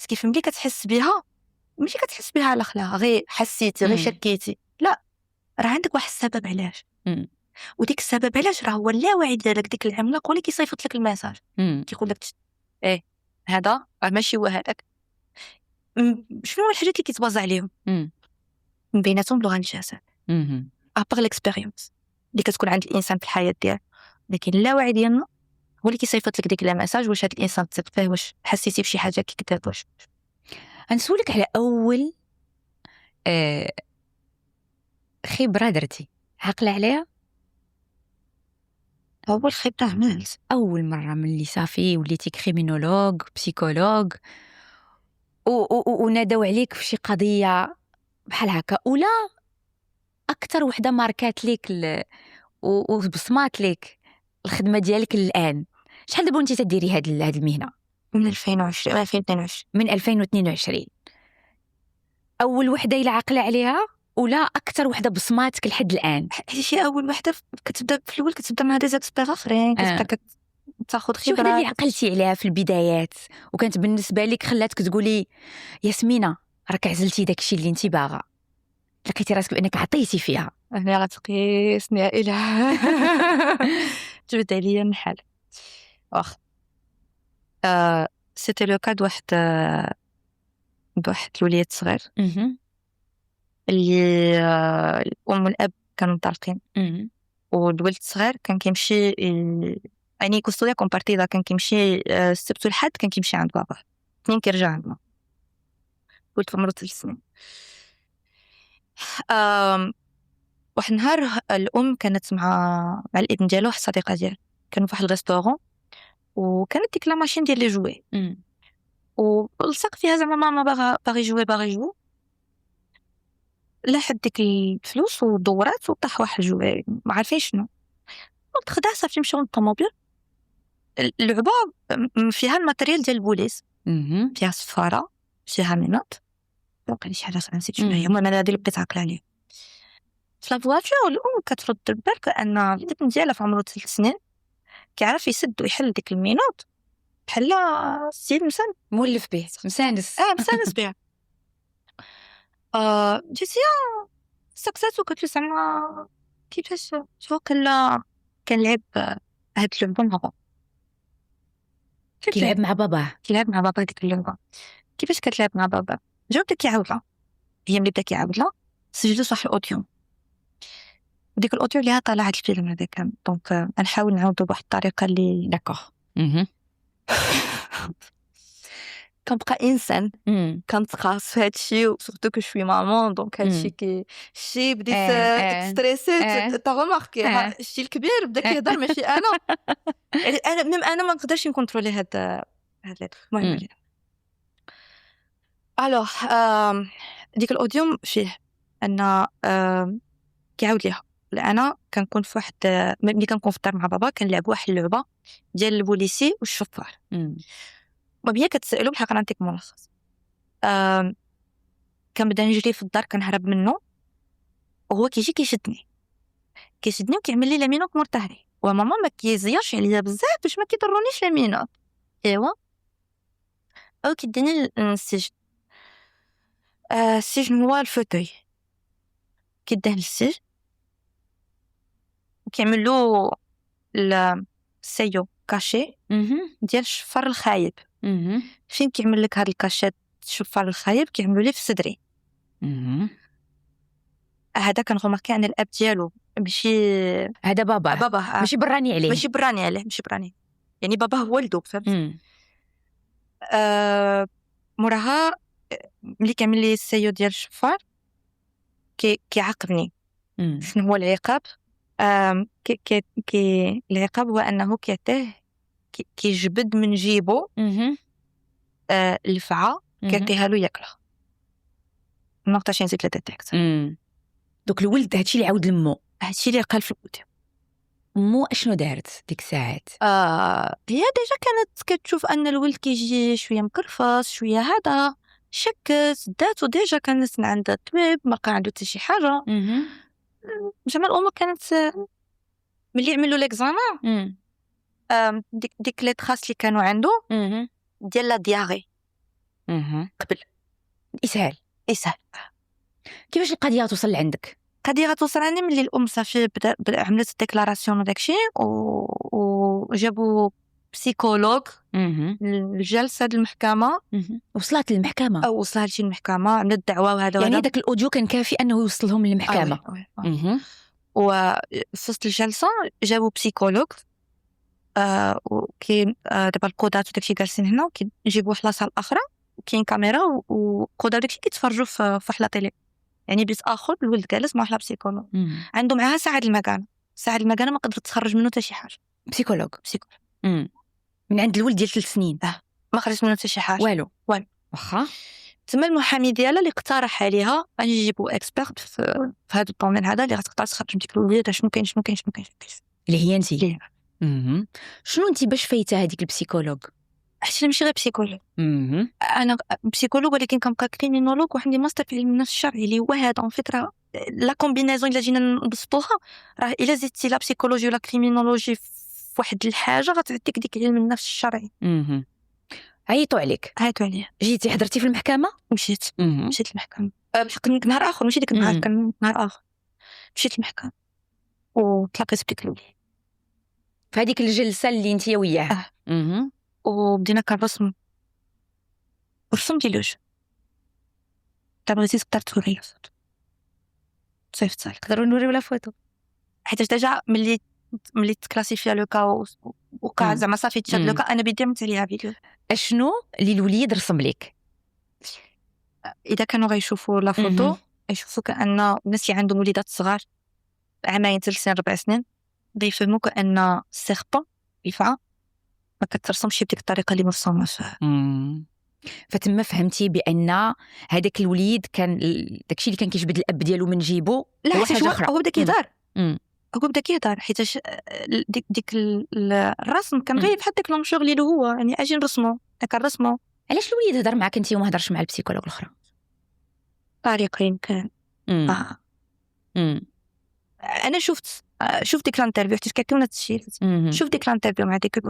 كيف ملي كتحس بها ماشي كتحس بها على خلاها غير حسيتي غير شكيتي، لا راه عندك واحد السبب علاش. وديك السبب علاش راه هو اللاوعي ديالك ديك العملاق هو اللي كيصيفط لك الميساج كيقول لك ايه هذا ماشي هو هذاك. شنو هو الحاجات اللي كيتبازا عليهم؟ من بيناتهم لغه الجسد ابار ليكسبيريونس اللي كتكون عند الانسان في الحياه ديالو، لكن اللاوعي ديالنا هو اللي كيصيفط لك ديك الميساج. واش هذا الانسان تثق فيه؟ واش حسيتي بشي حاجه كيكذب؟ واش غنسولك على اول خبره درتي عاقله عليها؟ اول خبره عملت اول مره ملي صافي وليتي كريمينولوج بسيكولوج ونادوا عليك في شي قضيه بحال هكا، ولا اكثر وحده ماركات ليك وبصمات ليك الخدمه ديالك الان؟ شحال دابا وانت تديري هاد المهنه؟ من 2022 من 2022 اول وحده الى عاقله عليها ولا اكثر وحده بصماتك لحد الان؟ شي اول وحده كتبدا في الاول كتبدا مع دي زيكسبير اخرين كتبدا تاخذ خبره. شي وحده اللي عقلتي عليها في البدايات وكانت بالنسبه لك خلاتك تقولي ياسمينه راك عزلتي داكشي اللي انت باغا، لقيتي راسك بانك عطيتي فيها؟ انا غتقيسني يا اله جبت عليا النحل واخ سيتي لو كاد واحد الوليد صغير اللي الام والاب كانوا مطلقين والولد الصغير كان كيمشي يعني كوستوديا كومبارتيدا، كان كيمشي السبت والحد كان كيمشي عند بابا، اثنين كيرجع عند ماما. ولد عمره 3 سنين. واحد النهار الام كانت مع الابن ديالو واحد الصديقه ديالها، كانوا في واحد الريستورون وكانت ديك لا ماشين ديال لي جوي ولصق فيها زعما ماما باغي جوي لاحد ديك الفلوس ودورات وطاح واحد الجوي ما عارفين شنو، خداها صافي مشاو للطوموبيل. اللعبه فيها الماتريال ديال البوليس، فيها صفاره فيها مناط وقع لي شي حاجه نسيت شنو هي، المهم انا هذه اللي بقيت عاقله عليه. في لافواتور الام كترد البال كأن الابن ديالها في عمره 3 سنين كيعرف يسد ويحل ديك المينوط بحال السيد مولف به مسانس مسانس بها. جيتي سقساتو قلت له زعما كيفاش شو كنلعب هاد اللعبه مع بابا. كيلعب مع باباه ديك اللعبه كيفاش كتلعب مع بابا؟ جاوبت كيعاودها هي ملي بدا كيعاود لها سجلوا صح الاوديو، وديك الاوديو اللي طلعت الفيلم هذاك. دونك نحاول نعاودو بواحد الطريقه اللي داكوغ. كنبقى انسان كنتقاص في هادشي، وسورتو كو شوي مامون. دونك هادشي كي شي بديت ستريسيت. تا غوماركي شتي الكبير بدا كيهضر ماشي انا. انا ميم انا ما نقدرش نكونترولي هاد المهم. الوغ ديك الاوديو فيه ان كيعاود ليها. انا كنكون في واحد ملي كنكون في الدار مع بابا كنلعب واحد اللعبه ديال البوليسي والشفار. وبيا كتسالوا بحال نعطيك ملخص. كنبدا نجري في الدار كنهرب منه، وهو كيجي كيشدني وكيعمل لي لامينوت مرتهري، وماما ما كيزيرش عليا بزاف باش ما كيضرونيش لامينوت. ايوا او كيديني للسجن. السجن هو الفوتوي، كيديه للسجن وكيعمل له السيو كاشي ديال الشفار الخايب. فين كيعمل لك هاد الكاشات الشفار الخايب كيعملوا ليه في صدري. هذا كان غوماركي ان الاب ديالو ماشي هذا بابا ماشي براني عليه، ماشي براني يعني بابا هو ولدو، فهمت. موراها ملي كيعمل لي السيو ديال الشفار كيعاقبني. شنو هو العقاب؟ العقاب هو انه كيعطيه كيجبد من جيبو الفعه كيعطيها له ياكلها. ما نقدرش نزيد لا ديتيكت. دوك الولد هادشي اللي عاود لمو، هادشي اللي قال في الفيديو. مو اشنو دارت ديك الساعات؟ هي ديجا كانت كتشوف ان الولد كيجي شويه مكرفص شويه، هذا شكت داتو ديجا كانت عندها الطبيب ما لقى عنده حتى شي حاجه. جميع الامور كانت ملي عملوا ليكزامان. ديك لي تراس اللي كانوا عنده ديال لا دياغي قبل اسهال. كيفاش القضيه توصل لعندك؟ القضيه غتوصل عندي ملي الام صافي عملت الديكلاراسيون وداكشي وجابوا بسيكولوج الجلسه المحكمه. وصلت للمحكمه او وصلت لشي المحكمه عملت دعوه وهذا يعني داك الاوديو كان كافي انه يوصلهم للمحكمه. وفي وسط الجلسه جابوا بسيكولوج. وكاين دابا القضاة وداكشي جالسين هنا وكيجيبوا واحد لاصال اخرى وكاين كاميرا وقضاة داكشي كيتفرجوا في واحد لا تيلي. يعني بيت اخر الولد جالس مع واحد بسيكولوج عنده معاها ساعه المكانه ما قدرت تخرج منه حتى شي حاجه. بسيكولوج من عند الولد ديال 3 سنين ما خرجت منه حتى شي حاجه والو. واخا تما المحامي ديالها اللي اقترح عليها غادي يجيبوا اكسبيرت في هذا الدومين هذا اللي غتقدر تخرج من ديك الوليده شنو كاين اللي هي انت. شنو انت باش فايته هذيك البسيكولوج؟ حيت ماشي غير بسيكولوج. انا بسيكولوج ولكن كنبقى كريمينولوج وعندي ماستر في علم النفس الشرعي اللي هو هذا اون فكره لا كومبينيزون الا جينا نبسطوها راه الا زدتي لا بسيكولوجي ولا كريمينولوجي في واحد الحاجه غتعطيك ديك علم النفس الشرعي. عيطوا عليك؟ عيطوا عليا. جيتي حضرتي في المحكمه؟ مشيت المحكمه بحق نهار اخر ماشي ديك النهار كان نهار اخر مشيت المحكمه وتلاقيت بديك الوليد في هذيك الجلسه اللي انت وياه. وبدينا كنرسم ديال الوجه. بغيتي تقدر توري الفوتو صيفط لك نقدروا نوريو لا فوتو حيت ديجا ملي تكلاسيفيا لو كا وقع زعما صافي تشاد لو كا انا بدي نمت عليها فيديو. اشنو اللي الوليد رسم لك؟ اذا كانوا غيشوفوا لا فوتو يشوفوا كأن الناس اللي عندهم وليدات صغار عامين 3 سنين 4 سنين غيفهموا كأن السيربون الفعه ما كترسمش بديك الطريقه اللي مرسومه فيها. فتما فهمتي بان هذاك الوليد كان داكشي اللي كان كيجبد الاب ديالو من جيبو هو حاجه اخرى. هو بدا كيهضر حيت ديك الرسم كان غير بحال داك لونشور اللي هو يعني اجي نرسمو داك الرسمو. علاش الوليد هضر معاك انت وما هضرش مع البسيكولوج الاخرى؟ طريقه يمكن. انا شفت ديك الانترفيو حيت كيكون هذا الشيء. شفت ديك الانترفيو مع ديك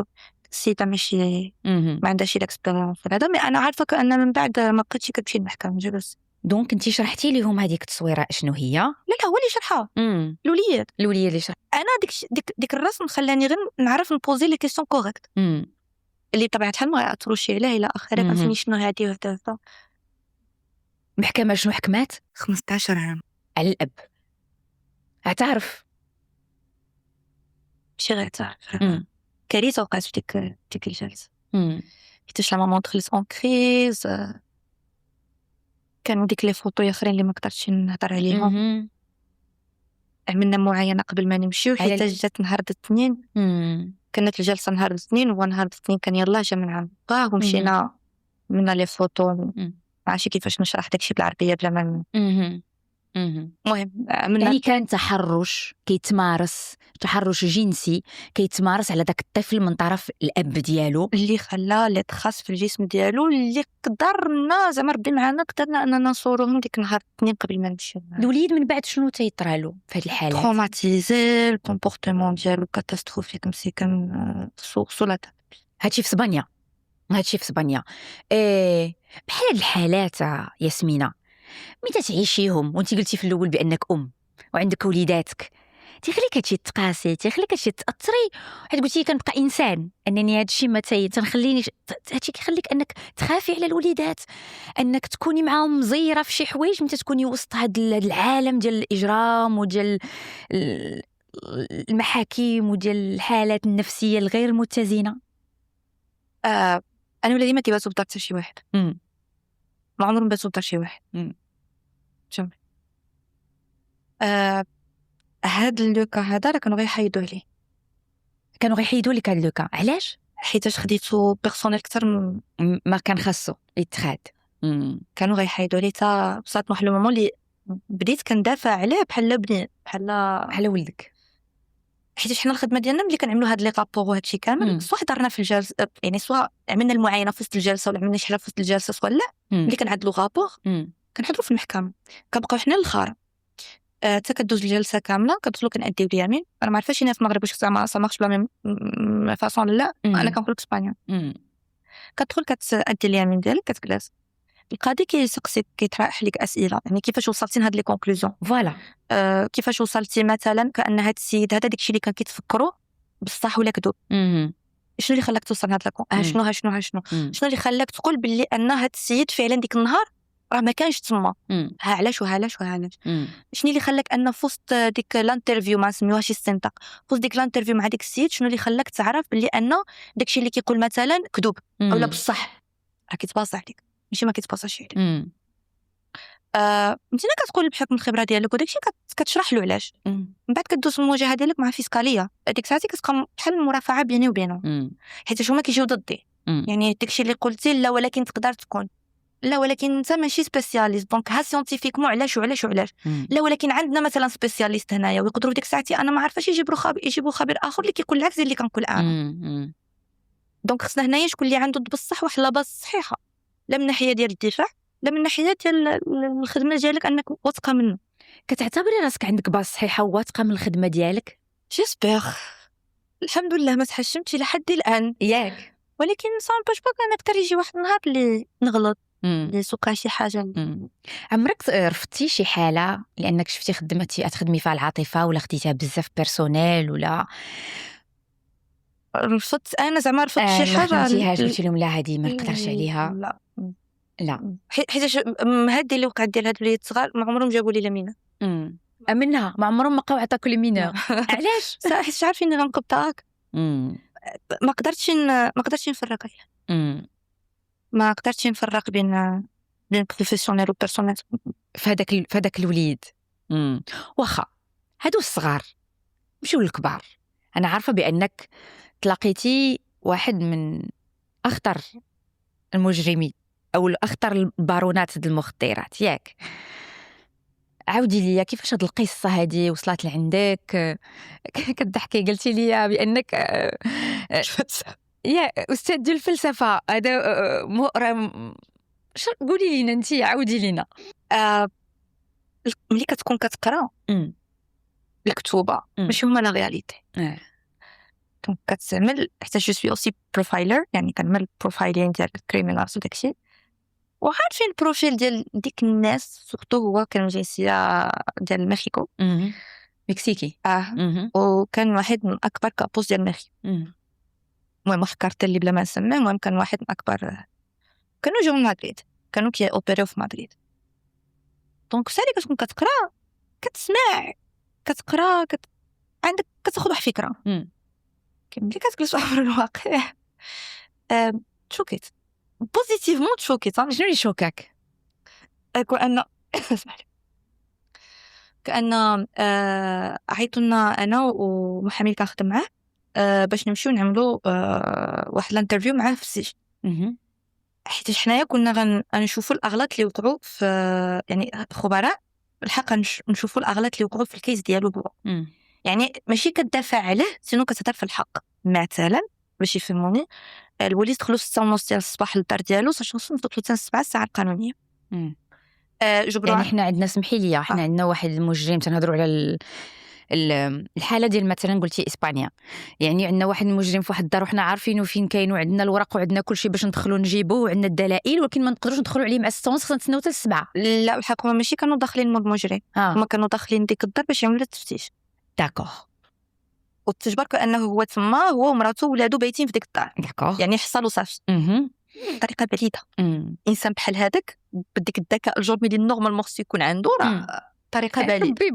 السيده ماشي ما عندهاش الاكسبيريونس هذا مي انا عارفه كأن من بعد ما بقيتش كتمشي المحكمه جلس. دونك انت شرحتي لهم هذيك التصويره اشنو هي؟ لا هو اللي شرحها. الوليد اللي شرح. انا ديك الرسم خلاني غير نعرف نبوزي لي كيسيون كوريكت اللي بطبيعه الحال ما تروشي عليه الى اخره. ما فهمتش شنو هادي وهذا المحكمة شنو حكمات؟ 15 عام على الأب. اعترف؟ ماشي غير تعرف، كارثة وقعت في ديك الجلسة. حيتاش لا ماما دخلت اون كريز، كانوا ديك لي فوطو اخرين اللي ما قدرتش نهضر عليهم. عملنا معاينة قبل ما نمشيو حيت جات نهار الاثنين. كانت الجلسة نهار الاثنين، ونهار الاثنين كان يلاه جا من عمقاه ومشينا منا لي فوطو. عارفه كيفاش نشرح داكشي بالعربية بلا ما المهم يعني كان تحرش كيتمارس، تحرش جنسي كيتمارس على داك الطفل من طرف الاب ديالو، اللي خلى لي تخاص في الجسم ديالو، اللي قدرنا زعما ربي معنا قدرنا اننا نصوروهم ديك نهار الاثنين قبل ما نمشيو. الوليد من بعد شنو تيطرالو في هاد الحالات؟ تروماتيزي، الكومبورتمون ديالو كاتاستروفيك، مسكن صولات. هادشي في اسبانيا، هادشي في اسبانيا. بحال هاد الحالات ياسمينة متى تعيشيهم وانت قلتي في الاول بانك وعندك وليداتك، تيخليك هادشي تقاسي، تيخليك هادشي تاثري، حيت قلتي كنبقى انسان انني هادشي ما تنخلينيش، هادشي كيخليك انك تخافي على الوليدات، انك تكوني معاهم مزيره في شي حوايج متى تكوني وسط هاد العالم ديال الاجرام وديال المحاكم وديال الحالات النفسيه الغير متزنه. انا ولادي ما كيباتوا بدار حتى شي واحد، ما عمرهم باتوا بدار شي واحد. جمع هاد اللوكا هذا راه كانوا غيحيدوا عليه، كانوا غيحيدوا لك هاد اللوكا. علاش؟ حيتاش خديتو بيرسونيل اكثر ما كان خاصو يتخاد. كانوا غيحيدوا ليه. تا وصلت واحد المومون اللي بديت كندافع عليه بحال بني، بحال ولدك، حيت حنا الخدمه ديالنا ملي كنعملوا هاد لي رابور وهادشي كامل، سواء حضرنا في الجلسه، يعني سواء عملنا المعاينه في وسط الجلسه ولا عملنا شي حاجه في وسط الجلسه، سواء لا، ملي كنعدلوا رابور كنحضروا في المحكمه، كنبقاو حنا الاخر حتى كدوز الجلسه كامله، كندخلوا كنأديو اليمين. انا ما عرفتش هنا في المغرب واش زعما سا مارش بلا ميم فاصون لا، انا كنقول لك اسبانيا. كتدخل كتأدي اليمين ديالك، كتجلس، القاضي كيسقسيك، كيطرح لك اسئله، يعني كيفاش وصلتي لهاد لي كونكلوزيون، فوالا كيفاش وصلتي مثلا كأن هاد السيد هذا داكشي اللي كان كيتفكروا بصح ولا كذوب. شنو اللي خلاك توصل لهاد لاكون؟ شنو اللي خلاك تقول باللي ان هاد السيد فعلا ديك النهار راه ما كانش تما؟ علاش وعلاش. شنو اللي خلاك ان في وسط ديك الانترفيو، ما نسميوهاش استنطاق، في وسط ديك الانترفيو مع ديك السيد، شنو اللي خلاك تعرف باللي ان داكشي اللي كيقول مثلا كذوب اولا بصح؟ راه كيتباص عليك، ماشي ما كيتباصاش عليك. انت كتقول بحكم الخبره ديالك وداكشي كتشرح له علاش. من بعد كدوز المواجهه ديالك مع فيسكاليه، ديك ساعتي كتبقى بحال المرافعه بيني وبينهم، حيت هما كيجيو ضدي. يعني داكشي اللي قلتي لا ولكن تقدر تكون، لا ولكن انت ماشي سبيسياليست، دونك ها سيانتيفيكمون علاش وعلاش وعلاش. لا ولكن عندنا مثلا سبيسياليست هنايا، ويقدروا ديك ساعتي انا ما عارفاش يجيبوا خبير اخر اللي كيقول العكس اللي كنقول انا. دونك خصنا هنايا شكون اللي عنده بصح واحد لا باز صحيحه، لا من ناحيه ديال الدفاع لا من ناحيه ديال الخدمه ديالك انك واثقه منه. كتعتبري راسك عندك باز صحيحه وواثقه من الخدمه ديالك؟ جيسبر الحمد لله ما تحشمتش لحد الان ياك، ولكن صامباش با نقدر يجي واحد النهار اللي نغلط، اللي سوقع شي حاجه. عمرك رفضتي شي حاله لانك شفتي تخدمي فيها العاطفه ولا خديتها بزاف بيرسونيل؟ ولا رفضت انا زعما رفضت شي حاجه ما قلتي لهم لا هذه ما نقدرش عليها؟ لا حيت هادي اللي وقعت ديال هاد الوليدات الصغار ما عمرهم جابوا لي لمينه. منها ما عمرهم ما بقاو عطاكوا لمينه. علاش؟ حيت عارفين غنقبطاك. ما قدرتش نفرق عليها. ما قدرتش نفرق بين بروفيسيونيل و بيرسونيل في هذاك الوليد. واخا هادو الصغار مشيو للكبار، انا عارفه بانك تلاقيتي واحد من اخطر المجرمين او اخطر البارونات المخدرات، ياك؟ عاودي لي كيفاش هاد القصه هذه وصلت لعندك؟ كتضحكي، قلتي لي بانك يا استاذ ديال الفلسفه، هذا قولي لينا انت، عاودي لينا. ملي كتكون كتقرا الكتوبه ماشي هما لا رياليتي، دونك كتعمل حتى جو سوي اوسي بروفايلر، يعني كنعمل بروفايلين ديال الكريمينالز وداكشي، وعارفين البروفيل ديال ديك الناس، سورتو هو كان جنسيه ديال مكسيكو، مكسيكي. وكان واحد من اكبر كابوس ديال مكسيكو. المهم حكرت اللي بلا ما نسميه، المهم كان واحد من اكبر، كانوا جاو من مدريد، كانوا كيوبيريو في مدريد. دونك سالي كتكون كتقرا كتسمع كتقرا عندك كتاخذ واحد الفكره ملي كتجلس على الواقع تشوكيت بوزيتيفمون تشوكيت. شنو اللي شوكاك؟ كأن اسمح لي كأن عيطوا لنا انا ومحامي اللي كنخدم معاه باش نمشيو نعملوا واحد الانترفيو معاه في السجن. حيت حنايا كنا غنشوفوا الاغلاط اللي وقعوا في يعني خبراء الحق نشوفوا الاغلاط اللي وقعوا في الكيس ديالو هو. يعني ماشي كتدافع عليه سينو كتهضر في الحق. مثلا باش يفهموني الوليد دخلوا 6:30 ديال الصباح للدار ديالو خصهم يدخلوا حتى 7 ساعات قانونيه. جبروا يعني حنا عندنا سمحي لي حنا عندنا واحد المجرم تنهضروا على الحاله ديال مثلا قلتي اسبانيا، يعني عندنا واحد المجرم في واحد الدار وحنا عارفينه فين كاين وعندنا الورق وعندنا كلشي باش ندخلوا نجيبوه وعندنا الدلائل، ولكن ما نقدروش ندخلوا عليه مع 6:30 خصنا نتسناو حتى 7. لا الحكومه ماشي كانوا داخلين مود مجرم هما كانوا داخلين ديك الدار باش يعملوا التفتيش. داكوغ. وتجبر كانه هو تما هو ومراته وولادو بايتين في ديك الدار. داكوغ. يعني حصلوا صافي. طريقه بعيده. انسان بحال هذاك بديك الذكاء الجورمي اللي نورمالمون خصو يكون عنده راه طريقه بعيده. ربي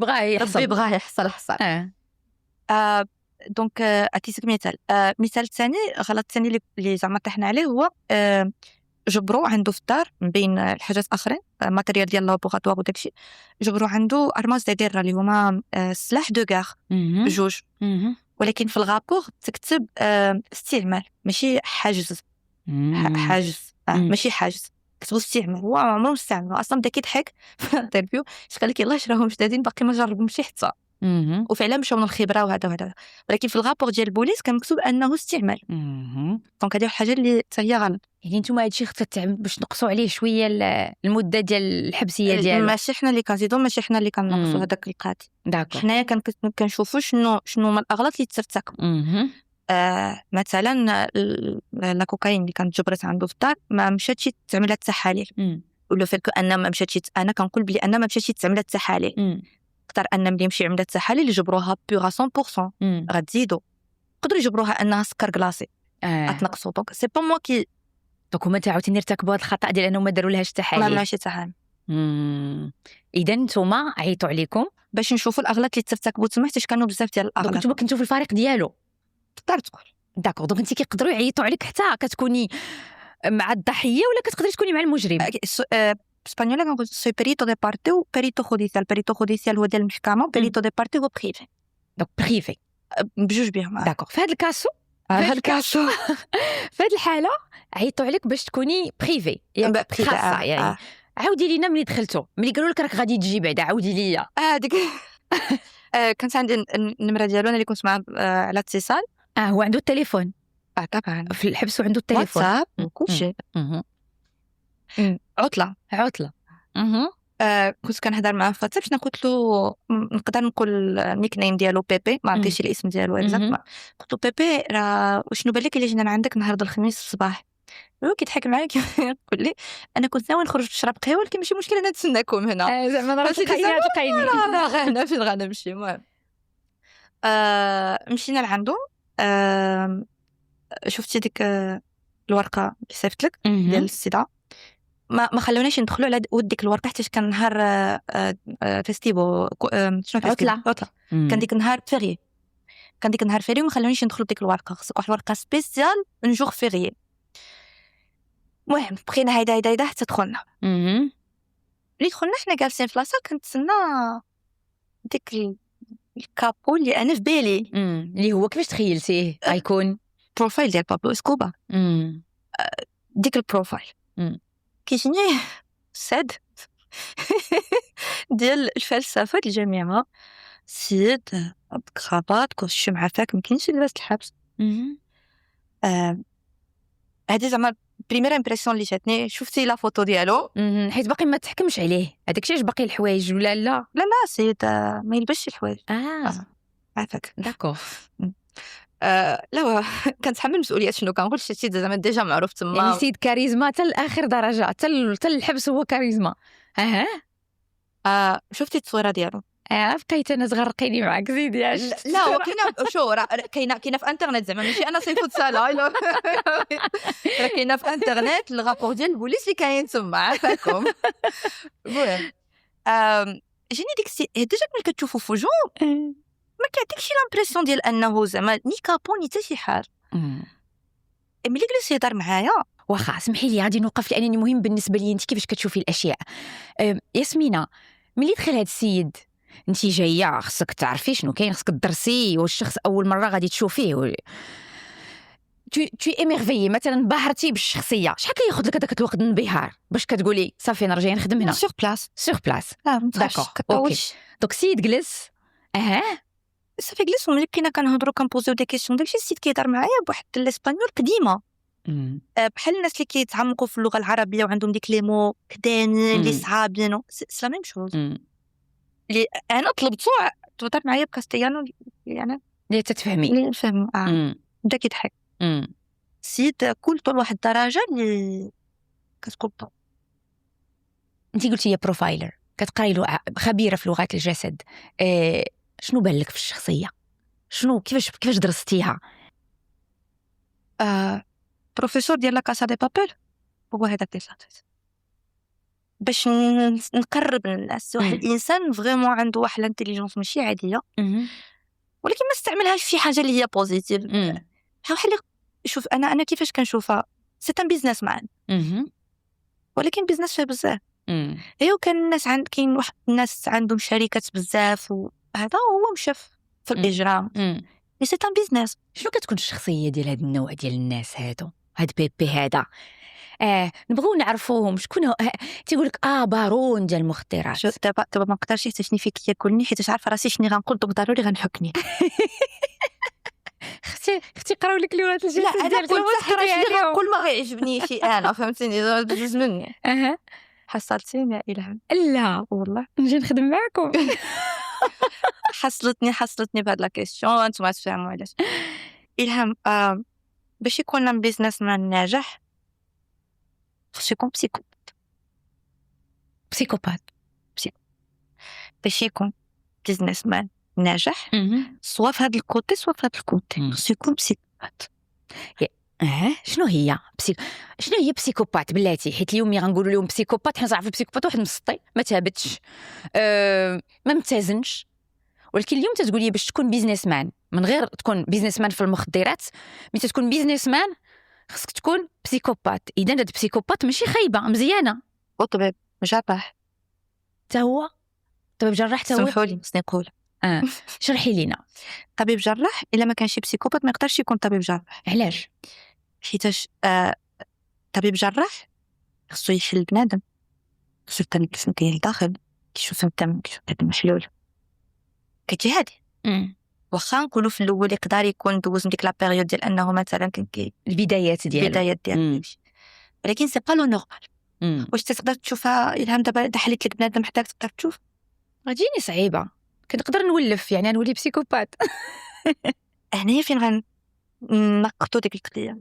بغاه يحصل حصل. دونك اعطيتك مثال. مثال ثاني غلط ثاني اللي زعما طحنا عليه هو جبرو عنده في الدار من بين الحاجات اخرين ماتيريال ديال لابوغاتوار وداكشي جبرو عنده ارماز دي غير اللي هما سلاح دو غار جوج. ولكن في الغابور تكتب استعمال ماشي حاجز. حاجز ماشي حاجز كتبو استعمال. هو عمره استعمل اصلا بدا كيضحك في الانترفيو قال لك يلاه شراهم جدادين باقي ما جربهم شي حتى. وفعلا مشاو من الخبره وهذا ولكن في الغابور ديال البوليس كان مكتوب انه استعمال. دونك هذه حاجه اللي حتى هي غلط. يعني نتوما هادشي خصها تعمل باش نقصوا عليه شويه المده ديال الحبسيه ديالو. ماشي حنا اللي كنزيدو ماشي حنا اللي كنقصوا هذاك القاتل. حنايا كنشوفوا شنو هما الاغلاط اللي ترتكبوا. مثلا الكوكايين اللي كانت جبرت عنده في الدار ما مشاتش تعمل التحاليل ولا فيك ان ما مشاتش. انا كنقول بلي ان ما مشاتش تعمل التحاليل اكثر ان ملي مشي عملت التحاليل يجبروها بيغا 100% غتزيدوا يقدروا يجبروها انها سكر كلاصي غتنقصوا. دونك سي با موا كي دونك هما تعاوتاني ارتكبوا هذا الخطا ديال انهم ما داروا لهاش تحاليل. ما عملوش تحاليل. اذا نتوما عيطوا عليكم باش نشوفوا الاغلاط اللي ترتكبوا تما حيت كانوا بزاف ديال الاغلاط. دونك نتوما كنتو في الفريق ديالو تقدر تقول داكور. دونك انت كيقدروا يعيطوا عليك حتى كتكوني مع الضحيه ولا كتقدري تكوني مع المجرم. اسبانيولا كنقول سو بيريتو دي بارتي و بيريتو خوديسيال. بيريتو خوديسيال هو ديال المحكمه بيريتو دي بارتي هو بريفي. دونك بريفي بجوج بهم. داكور. في هذا الكاسو في هذه الحاله عيطوا عليك باش تكوني بريفي خاصه يعني. عاودي لينا ملي دخلتو ملي قالوا لك راك غادي تجي بعدا عاودي ليا. هذيك كانت عندي النمره ديالو انا اللي كنت معاه على اتصال. هو عنده التليفون طبعا في الحبس وعنده التليفون واتساب وكلشي. عطله كنت كنهضر معاه في واتساب. شنو قلت له نقدر نقول النيك نيم ديالو بيبي ما عرفتيش الاسم ديالو اكزاكت. قلت له بيبي راه شنو بالك الا جينا عندك نهار الخميس الصباح. هو كيضحك معايا كيقول لي انا كنت ناوي نخرج نشرب قهوه ولكن ماشي مشكل انا نتسناكم هنا. زعما راه تلقايني لا غير فين غنمشي. المهم مشينا لعندو. شفتي ديك الورقه اللي صيفط لك ديال الاستدعاء ما خلوناش ندخلوا على ديك الورقه حتى كان نهار فيستيفو شنو عطله كان ديك النهار فيري وما خلونيش ندخلوا ديك الورقه. خصك واحد الورقه سبيسيال نجور فيري. المهم بقينا هيدا حتى دخلنا. ملي دخلنا حنا جالسين في لاصه كنتسنى ديك الكابو اللي انا في بالي اللي هو كيفاش تخيلتيه غيكون بروفايل ديال بابلو اسكوبا. ديك البروفايل كيجيني ساد ديال الفلسفه الجامعه سيد بكرافات كوستيم عفاك مكاينش لباس الحبس. هذه زعما بريمير امبرسيون اللي جاتني. شفتي لا فوتو ديالو حيت باقي ما تحكمش عليه هذاك الشيء باقي الحوايج ولا لا سيد ما يلبسش الحوايج عفاك داكور. لا كنتحمل مسؤوليات شنو كنقول شي زعما ديجا معروف تما يعني سيد كاريزما حتى لاخر درجه حتى الحبس هو كاريزما. شفتي التصويره ديالو بقيت انا تغرقيني معاك زيدي لا وكاينه شو راه كاينه في انترنت زعما ماشي انا صيفوت سالا راه كاينه في انترنت الرابور ديال البوليس اللي كاين تما عافاكم. المهم جاني ديك السي ديجا ملي كتشوفو في وجهو ما كيعطيكش لامبرسيون ديال انه زعما ني كابون ني حتى شي حاجه. ملي جلس يهضر معايا واخا سمحي لي غادي نوقف لانني مهم بالنسبه لي انت كيفاش كتشوفي الاشياء. ياسمينه ملي دخل هذا السيد انت جايه خصك تعرفي شنو كاين، خصك تدرسي واش الشخص اول مره غادي تشوفيه تو ايميرفيي مثلا باهرتي بالشخصيه، شحال كياخذ لك هذاك الوقت الانبهار باش كتقولي صافي انا رجعي نخدم هنا سور بلاس داكور اوكي. دونك سيد جلس صافي جلس وملي كنا كنهضروا كنبوزيو دي كيسيون داكشي السيد كيهضر معايا بواحد الاسبانيول قديمه بحال الناس اللي كيتعمقوا في اللغه العربيه وعندهم ديك لي مو كدانين اللي صعابين سي لا ميم شوز اللي انا طلبتو تهضر معايا بكاستيانو يعني اللي تتفهمي اللي نفهم بدا كيضحك السيد قلت لواحد الدرجه اللي كتقول انت قلتي هي بروفايلر كتقراي له خبيره في لغات الجسد. شنو بان لك في الشخصيه؟ شنو كيفاش درستيها؟ بروفيسور ديال لا كاسا دي بابيل هو هذاك اللي صاتت باش نقرب للناس. واحد الانسان فريمون عنده واحد الانتيليجنس ماشي عاديه ولكن ما استعملهاش في شي حاجه اللي هي بوزيتيف. واحد اللي شوف انا كيفاش كنشوفها سي ان بيزنس مان ولكن بيزنس فيه بزاف. ايوا كان الناس كاين واحد الناس عندهم شركات بزاف وهذا هو مشى في الاجرام لي سي ان بيزنس. شنو كتكون الشخصيه ديال هذا النوع ديال الناس هادو هاد بيبي هذا؟ نبغيو نعرفوهم شكون تيقول لك بارون ديال المخدرات. دابا ما نقدرش حتى فيك ياكلني حيت عارفه راسي شني غنقول دونك ضروري غنحكني. اختي قراو لك لغات الجسد. لا انا قلت اللي غنقول ما غيعجبنيش انا فهمتيني بجوج مني. حصلتيني يا إلهام؟ لا والله نجي نخدم معكم. حصلتني بهاد لا كيسيون نتوما تفهموا علاش. إلهام باش يكون بيزنس مان ناجح خصو يكون بسيكوبات باش يكون بيزنس مان ناجح سوا في هاد الكوتي سوا في هاد الكوتي خصو يكون بسيكوبات. شنو هي بسيكوبات بلاتي؟ حيت اليوم غنقولوا لهم بسيكوبات حنا نعرفوا بسيكوبات واحد مسطي ما تهبطش ما متزنش. ولكن اليوم تتقولي باش تكون بيزنس مان من غير تكون بيزنس مان في المخدرات ملي تكون بيزنس مان خصك تكون بسيكوبات. اذا هاد بسيكوبات ماشي خايبه مزيانه. وطبيب جراح تا هو طبيب جراح تا هو سمحوا لي خصني نقول شرحي لينا. طبيب جراح الا ما كانش بسيكوبات ما يقدرش يكون طبيب جراح. علاش؟ حيتاش طبيب جراح خصو يحل بنادم خصو يفهم الجسم ديال الداخل كيشوف الدم كيشوف المحلول كتجي هادي. واخا نقولوا في الاول يقدر يكون دوز من ديك لا بيريود ديال انه مثلا كان البدايات ديالو ولكن سي با لو نورمال. واش تقدر تشوفها إلهام دابا دحلت لك بنادم حداك تقدر تشوف؟ غتجيني صعيبه كنقدر نولف يعني نولي بسيكوبات. هنايا فين غنقطو ديك القضيه.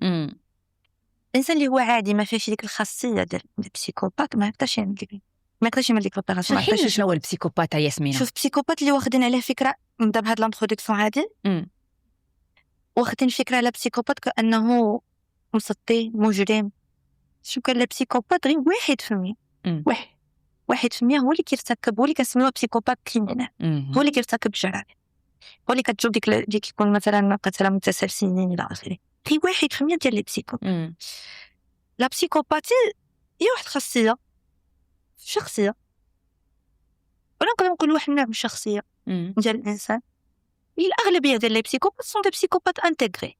الانسان اللي هو عادي ما فيهش ديك الخاصيه ديال البسيكوبات ما يقدرش يعمل ديك لوبيراسيون. شحال شنو هو البسيكوبات ياسمينه؟ شوف البسيكوبات اللي واخدين عليه فكره نبدا بهاد لانتروداكسيون عادي واخدين فكره على بسيكوبات كانه مسطي مجرم. شو كان البسيكوبات غير 1% 1% هو اللي كيرتكب هو اللي كنسميوه بسيكوبات كريمينال هو اللي كيرتكب الجرائم هو اللي كتشوف ديك كيكون مثلا قتله متسلسلين الى اخره. غير 1% ديال لي بسيكوبات. لا بسيكوباتي هي واحد خاصيه شخصيه ولا نقدر نقول واحد النوع من الشخصيه ديال الانسان. الاغلبيه ديال لي بسيكوبات سون دي بسيكوبات انتغري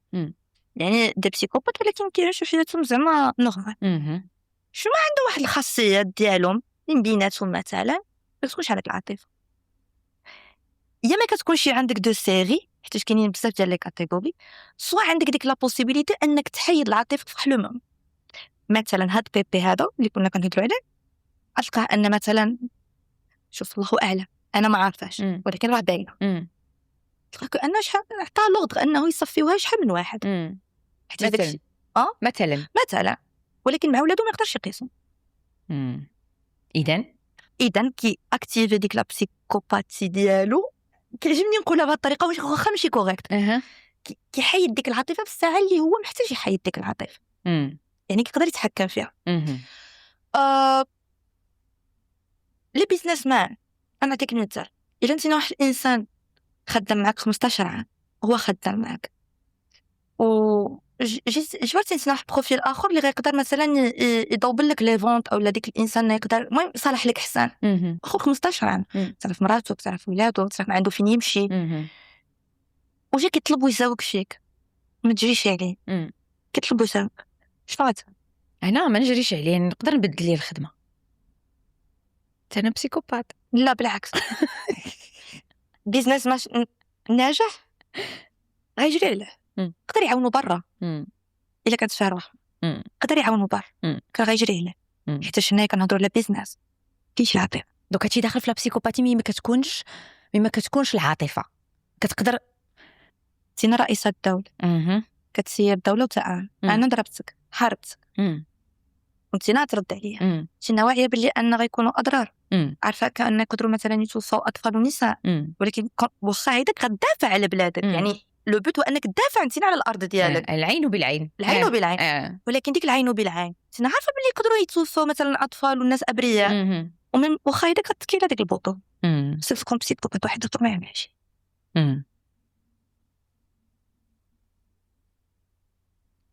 يعني دي بسيكوبات ولكن كيعيشوا حياتهم زعما نورمال. شنو عنده واحد الخاصيات ديالهم من بيناتهم مثلا ما تكونش عندك العاطفه يا ما كتكونش عندك دو سيري حيت كاينين بزاف ديال لي كاتيجوري سوا عندك ديك لا بوسيبيليتي انك تحيد العاطفه في حلم. مثلا هاد بيبي هذا اللي كنا كنهضروا عليه القاه ان مثلا شوف الله اعلم انا ما عارفاش ولكن راه باينه تلقى انه شحال عطى لوغدر انه يصفيوها شحال من واحد حيت مثلا مثلا ولكن مع ولادو ما يقدرش يقيسوا. اذا كي اكتيفي ديك لا بسيكوباتي ديالو كيعجبني نقولها بهذه الطريقه واخا ماشي كوريكت كيحيد ديك العاطفه في الساعه اللي هو محتاج يحيد ديك العاطفه يعني كيقدر يتحكم فيها. لي بيزنس مان. انا نعطيك مثال، الا انت واحد الانسان خدام معك 15 عام، هو خدام معك و جبرتي انت واحد بروفيل اخر اللي غيقدر مثلا يدوبل لك لي فونت، او ديك الانسان يقدر المهم يصالح لك احسن. اخو 15 عام تعرف مراته، تعرف ولادو، تعرف ما عنده فين يمشي، وجا كيطلب يزوق فيك، ما تجريش عليه. كيطلب يزوق، شنو غتعمل؟ انا ما نجريش عليه، نقدر نبدل ليه الخدمه. انا بسيكوبات. لا بالعكس. بيزنس ماش ناجح غيجري عليه، يقدر يعاونو برا الا كانت فيها روح، يقدر يعاونو برا كان غيجري عليه. حيت حنايا كنهضروا على بيزنس كاينش العاطفه. دوك هادشي داخل في البسيكوباتي. مي ما كتكونش العاطفه. كتقدر تينا رئيسة الدولة كتسير الدولة وتعاون، انا ضربتك حاربتك وانتينا ترد عليا، تينا واعيه باللي ان غيكونوا اضرار، عارفه كان يقدروا مثلا يتوفوا اطفال ونساء، ولكن واخا هيداك غتدافع على بلادك. يعني لو بوت هو انك تدافع انتينا على الارض ديالك. العين بالعين، العين بالعين. ولكن ديك العين بالعين تينا عارفه باللي يقدروا يتوفوا مثلا اطفال والناس ابرياء، ومن واخا هيداك غتكيل هذيك البطل سيف كومبسيت واحد ما يعملش.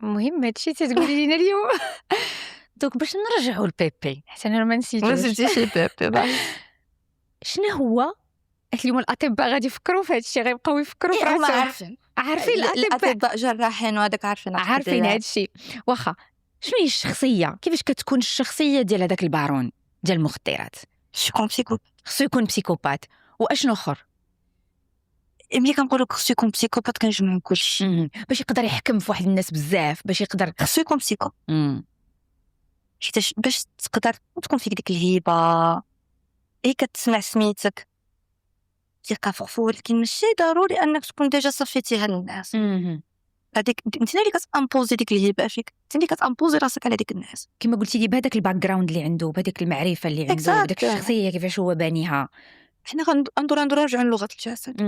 المهم هادشي تتقولي لينا اليوم. دوك باش نرجعوا لبيبي حتى انا ما نسيتوش بيبي. شنو هو اليوم الاطباء غادي يفكروا في هادشي، غيبقاو يفكروا في راسهم. عارفين الاطباء جراحين وهذاك عارفين هادشي. واخا شنو هي الشخصيه، كيفاش كتكون الشخصيه ديال هذاك البارون ديال المخدرات؟ شكون بسيكوبات؟ خصو يكون بسيكوبات. واشنو اخر؟ ملي كنقولوا خصو يكون بسيكوبات كنجمعوا كلشي. باش يقدر يحكم في واحد الناس بزاف، باش يقدر خصو يكون بسيكو. حيت باش تقدر تكون فيك ديك الهيبه، اي كتسمع سميتك ثقه فوق، ولكن ماشي ضروري انك تكون ديجا صفيتيها للناس. هذيك انت اللي كتامبوزي ديك الهيبه فيك، انت اللي كتامبوزي راسك على ديك الناس كما قلتي لي، بهذاك الباك جراوند اللي عنده، بهذيك المعرفه اللي عنده، بهذيك الشخصيه كيفاش هو بانيها. حنا غندورو نرجعوا للغه الجسد.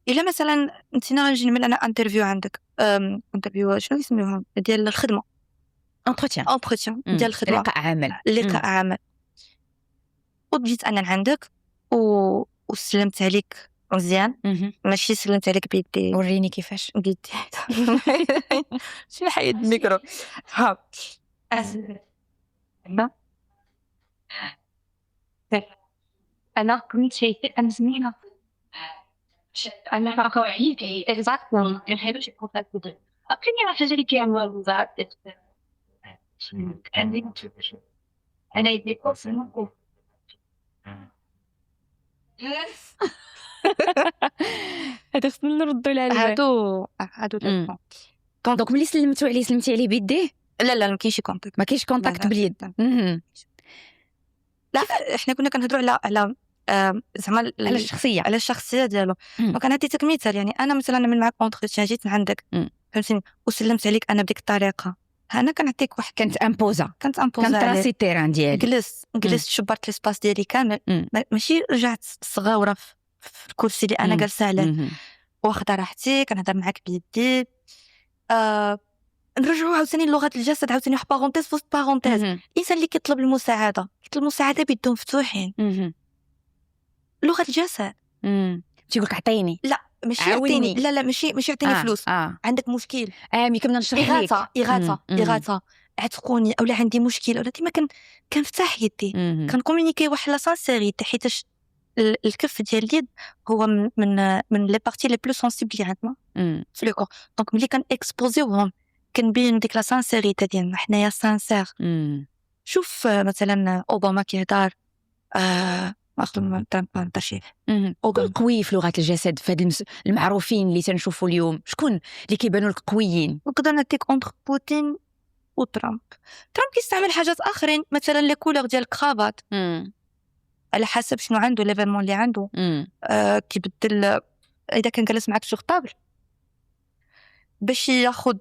الا مثلا انت غنجي نعمل انا انترفيو عندك، انترفيو شنو يسميوها ديال الخدمه، انتروتيان ديال الخدمه، لقاء عمل، وجيت انا عندك وسلمت عليك مزيان، ماشي سلمت عليك بيدي. وريني كيفاش بيدي. شنو حيد الميكرو. ها انا كنت شايفه انا سمعنا انا قوعيتي اكزاكتلي هذا شيء كنت اقول اكيد حاجه كيعملوا بزاف انا يدي كوسن هذا خصنا نردوا لها. هادو دونك ملي سلمتي عليه بيديه؟ لا ما كاينش كونتاكت، ما كاينش كونتاكت باليد. لا احنا كنا كنهضروا على زعما على الشخصيه ديالو. دونك انا عطيتك مثال، يعني انا مثلا من معك اونتروتيان جيت عندك فهمتيني وسلمت عليك انا بديك الطريقه، انا كنعطيك واحد كانت امبوزا كانت راسي التيران ديالي، جلست شبرت ليسباس ديالي كامل، ماشي رجعت صغيره في الكرسي اللي انا جالسه عليه، واخده راحتي كنهضر معاك بيدي. نرجعوا عاوتاني لغه الجسد، عاوتاني واحد بارونتيز فوسط بارونتيز. الانسان اللي كيطلب المساعده بيدهم مفتوحين. لغه الجسد تيقولك عطيني، لا ماشي عطيني، لا ماشي عطيني فلوس. عندك مشكل مي كنا نشرح لك اغاثه عتقوني اولا عندي مشكل، ولا ديما كنفتح يدي كنكومونيكي واحد لا سانسيريتي، حيتاش الكف ديال اليد هو من لي بارتي لي بلو سونسيبل اللي عندنا في لو كور. دونك ملي كان اكسبوزيوهم كنبين ديك لا سانسيريتي ديالنا حنايا سانسير. شوف مثلا اوباما كيهضر اخدم ترشيح قوي في لغه الجسد، فهاد المعروفين اللي تنشوفوا اليوم شكون اللي كيبانوا لك قويين؟ نقدر نعطيك اونتر بوتين وترامب. كيستعمل حاجات اخرين، مثلا لي كولور ديال الكرافات على حسب شنو عنده ليفينمون اللي عنده. كيبدل اذا كان جالس معك شي طابل باش ياخذ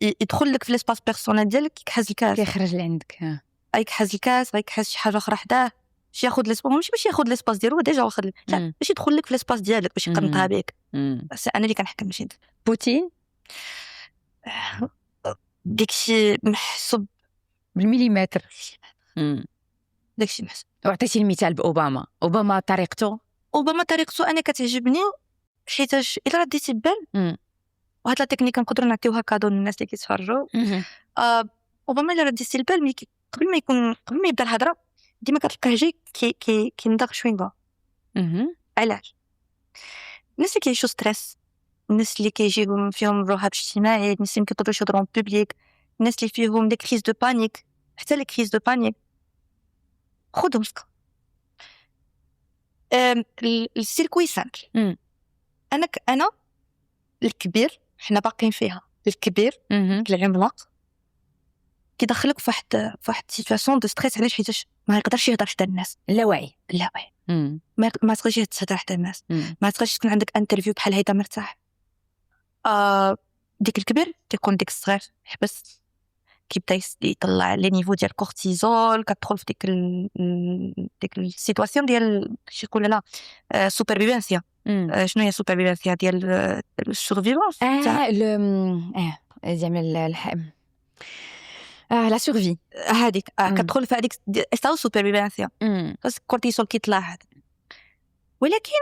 يدخل لك في ليسباس بيرسونيل ديالك، كيحز الكاس كيخرج لعندك، يكحز الكاس يكحز شي حاجه اخرى حداه باش ياخذ ليسباس، ماشي باش ياخذ ليسباس ديالو، هو ديجا واخد، لا باش يدخل لك في ليسباس ديالك باش يقنطها بك. بس انا اللي كنحكم ماشي بوتين داكشي محسوب بالمليمتر. داكشي محسن. وعطيتي المثال بأوباما طريقته انا كتعجبني حيتاش الا رديتي بال وهاد لا تكنيك نقدروا نعطيوها كادو للناس اللي كيتفرجوا. اوباما الا رديتي البال ملي قبل ما يبدا الهضره ديما كتلقاه جاي كينضغ شوينغا. علاش؟ الناس اللي كيعيشوا ستريس، الناس اللي كيجيهم فيهم رهاب اجتماعي، الناس اللي كيقدروا يهضروا بوبليك، الناس اللي فيهم دي كريز دو بانيك، حتى لي كريز دو بانيك خذهم سكا. السيركوي سامبل. انا الكبير حنا باقيين فيها، الكبير العملاق كيدخلك في واحد سيتواسيون دو ستريس. علاش؟ حيتاش ما يقدرش يهضر حتى الناس. اللاوعي ما تقدرش تهضر حتى الناس، ما تقدرش تكون عندك انترفيو بحال هيدا مرتاح. ديك الكبير كيكون ديك الصغير حبس، كيبدا يطلع لي نيفو ديال الكورتيزول، كتدخل في ديك السيتواسيون ديال شي يقول لا سوبرفيفانسيا. شنو هي سوبرفيفانسيا؟ ديال السورفيفونس زعما لا سورفي هذيك. كتدخل في هذيك استاو سوبرفيفانسيا، خاص الكورتيزول كيطلع هذا. ولكن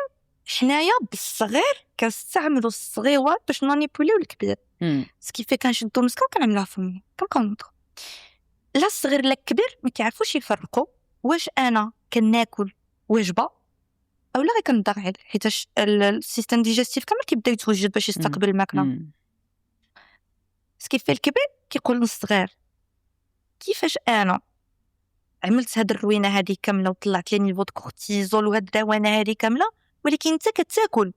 حنايا بالصغير كنستعملوا الصغيوات باش نانيبوليو الكبير. سكيفي كنشدو مسكه وكنعملوها فمي كنقنطو. لا الصغير لا الكبير ما كيعرفوش يفرقوا واش انا كناكل وجبه او لا غير كنضغ عليه، حيتاش السيستم ديجستيف كامل كيبدا يتوجد باش يستقبل الماكله. سكيفي الكبير كيقول للصغير كيفاش انا عملت هاد الروينه هذه كامله وطلعت لي نيفو د كورتيزول وهاد الدوانه هذه كامله، ولكن انت كتاكل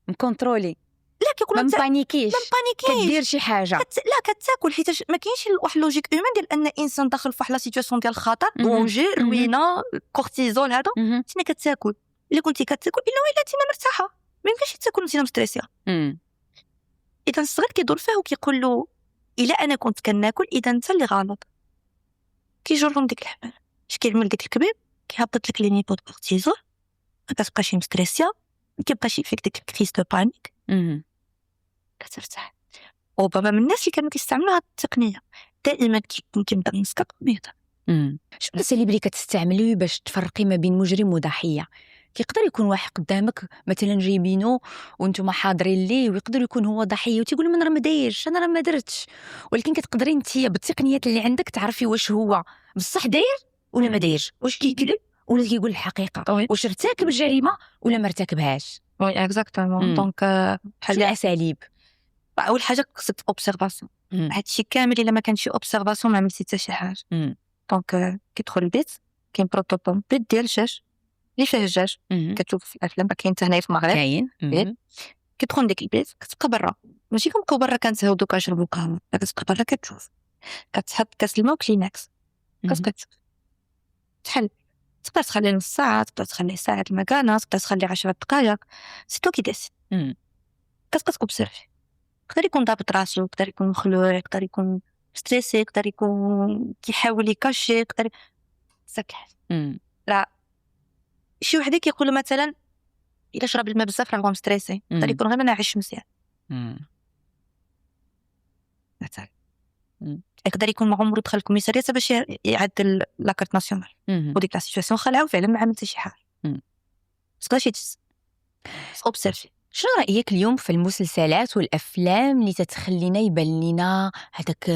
مكونترولي. لا كيقولوا ما بانيكيش كدير شي حاجه. لا كتاكل، حيت ما كاينش واحد لوجيك اومان ديال ان انسان داخل في واحد لا سيتواسيون ديال الخطر دونجي روينه كورتيزول هذا انت كتاكل. الا كنتي كتاكل الا ولاتي مرتاحه، ما يمكنش تاكل وانت مستريسيه. اذا الصغير كيدور فيه وكيقول له الا انا كنت كناكل اذا انت اللي غلط. كيجرهم ديك الحبال. اش كيعمل ديك الكبير؟ كيهبط لك لي نيفو د كورتيزول، ما كتبقاش مستريسيه، ما كيبقاش يفيك ديك الكريز دو بانيك، كترتاح. اوباما من الناس اللي كانوا كيستعملوا هاد التقنيه دائما كيبدا مسكك بيض. شنو الاساليب اللي كتستعملي باش تفرقي ما بين مجرم وضحيه؟ كيقدر يكون واحد قدامك مثلا جايبينو وانتم حاضرين ليه ويقدر يكون هو ضحيه وتيقول من راه ما دايرش، انا راه ما درتش، ولكن كتقدري انت بالتقنيات اللي عندك تعرفي واش هو بصح داير ولا ما دايرش، واش كيكذب ولا كيقول الحقيقه، واش ارتكب الجريمه ولا ما ارتكبهاش. وي اكزاكتومون. دونك بحال الاساليب. اول حاجه خصك اوبسيرفاسيون. هادشي كامل الا ما كانش اوبسيرفاسيون ما عملتي حتى شي حاجه. دونك كيدخل البيت كاين بروتوكول بيت ديال الدجاج اللي فيه الدجاج، كتشوف في الافلام كاين حتى هنايا في المغرب كاين. كتدخل ديك البيت كتبقى برا، ماشي كنبقاو برا كنتهودو كنشربو قهوه، كتبقى برا كتشوف، كتحط كاس الماء وكلينكس كتشوف تحل. تقدر تخلي نص ساعه، تقدر تخلي ساعه المكانه، تقدر تخلي 10 دقائق، سي تو كي ديسي. كتبقى تكوبسيرفي. يقدر يكون ضابط راسو، يقدر يكون مخلوع، يقدر يكون ستريسي، يقدر يكون كيحاول يكاشي، يقدر سكح. لا شي وحده كيقولوا مثلا الا شرب الماء بزاف راه هو مستريسي، يقدر يكون غير منعش مزيان. مثلا يقدر يكون ما عمرو دخل الكوميساريه باش يعدل لاكارت ناسيونال وديك لا سيتواسيون خلعها وفعلا ما عمل حتى شي حاجه. تقدر اوبسيرفي. شنو رأيك اليوم في المسلسلات والأفلام اللي تتخلينا يبان لنا هذاك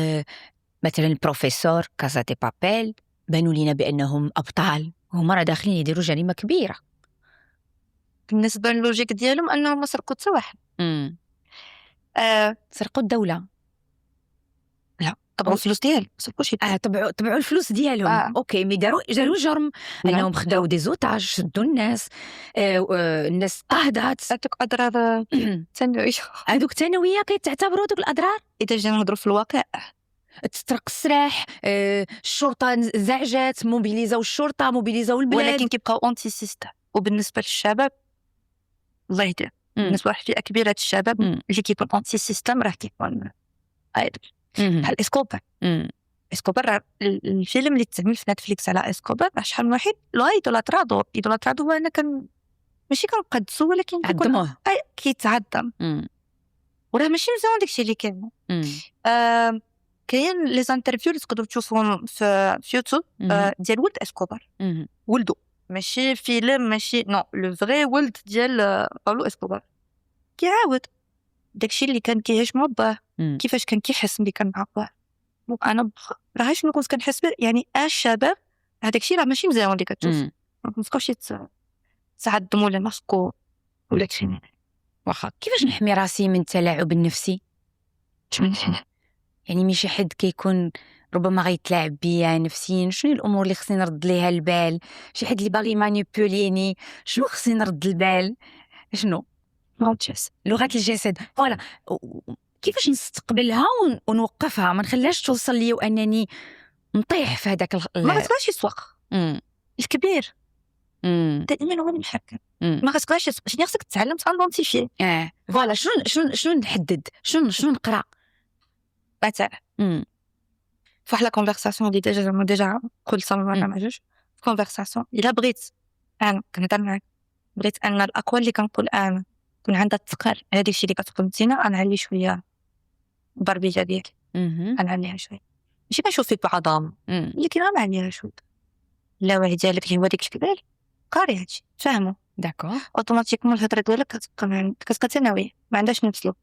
مثلا البروفيسور كازا دي بابيل بانوا لنا بأنهم أبطال وهما راه داخلين يديروا جريمة كبيرة؟ بالنسبة للوجيك ديالهم أنهم ما سرقوا حتى واحد. سرقوا الدولة. لا طبعوا الفلوس ديالهم، سرقوش طبعوا الفلوس ديالهم. اوكي مي داروا جرم انهم خداو دي زوتاج، شدوا الناس، الناس طاهدات. هذوك اضرار ثانويه، هذوك ثانويه كيتعتبروا دوك الاضرار. اذا جينا نهضروا في الواقع تسرق السلاح، الشرطه زعجات، موبيليزاو الشرطه، موبيليزاو البلاد، ولكن كيبقاو اونتي سيستم. وبالنسبه للشباب الله يهديه، بالنسبه لفئه كبيره الشباب اللي كيكون اونتي سيستم راه كيكون ايضا بحال اسكوبر. اسكوبر الفيلم اللي تعمل في نتفليكس على اسكوبر شحال من واحد لا يدولاترادو هو انا ماشي كنقدسو ولكن كيكون كيتعظم وراه ماشي مزيان داكشي اللي كان. كاين لي زانترفيو اللي تقدروا تشوفوهم في يوتيوب ديال ولد اسكوبار ولدو ماشي فيلم ماشي نو لو فري ولد ديال باولو اسكوبار كيعاود داكشي اللي كان كيعيش مع باه كيفاش كان كيحس ملي كان مع باه انا راه شنو كنت كنحس يعني الشباب هذاك الشيء راه ماشي مزيان اللي كتشوف ما تبقاش تعدم ولا نحكو ولا شي واخا كيفاش نحمي راسي من التلاعب النفسي يعني مي شي حد كيكون ربما غيتلاعب بيا نفسيا شنو الامور اللي خصني نرد ليها البال شي حد اللي باغي مانيبوليني شنو خصني نرد البال شنو لغة الجسد فوالا كيفاش نستقبلها ونوقفها ما نخليهاش توصل لي وانني نطيح في هذاك ما غتبقاش يسوق الكبير دائما هو المحكم ما غتبقاش شنو خصك تتعلم تاندونتيفي فوالا شنو نحدد شنو نقرا مثلا فواحد لا كونفرساسيون اللي ديجا قلتها مره مع جوج كونفرساسيون الا بغيت انا كنهضر معاك بغيت ان الاقوال اللي كنقول انا كون عندها الثقل على داكشي اللي كتقول نتينا نعلي شويه البربيجه ديالي نعليها شويه ماشي كنشوف فيك بعظام ولكن نعليها شويه اللاوعي ديالك اللي هو ديك الكبير قاري هادشي تفهموا داكور اوتوماتيكمون الهضره ديالك كتبقى ثانويه ما عندهاش نفس لو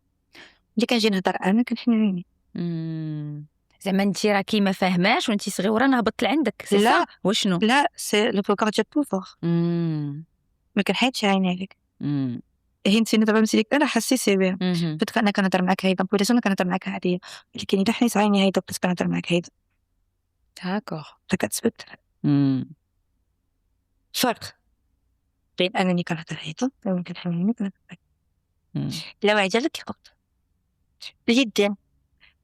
اللي كنجي نهضر انا كنحن عيني زعما انت راكي ما فاهماش وانت صغيره نهبط لعندك سي لا وشنو لا سي لو بوكار ديال بوفور ما كنحيدش عيني عليك هي انت دابا مسيك انا حسيتي بها بدك انا كنهضر معاك هيدا بوليس انا كنهضر معاك هاديه ولكن الا حيت عيني هيدا بديت كنهضر معاك هيدا داكوغ كتثبت فرق بين انني كنهضر هيدا ويمكن حنيني كنهضر معاك لا واعي ديالك كيقبط اليدين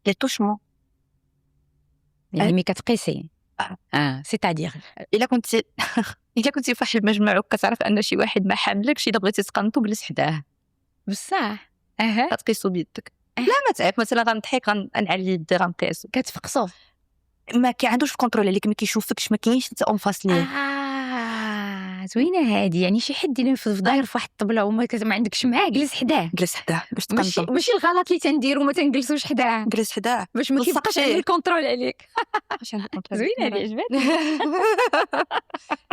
لي توشمون يعني مي كتقيسي سيتادير الا كنتي في واحد المجمع وكتعرف ان شي واحد ما حاملكش الا بغيتي تقنطو جلس حداه بصح غتقيسو بيدك لا ما تعرف مثلا غنضحك غنعلي يدي غنقيسو كتفقصو ما عندوش الكونترول عليك ما كيشوفكش ما كاينش انت اون فاس ليه زوينه هادي يعني شي حد اللي في داير في واحد الطبله وما ما عندكش معاه جلس حداه باش تقنطو ماشي الغلط اللي تنديرو ما تنجلسوش حداه جلس حداه باش ما كيبقاش عنده الكونترول عليك زوينه هادي عجبتني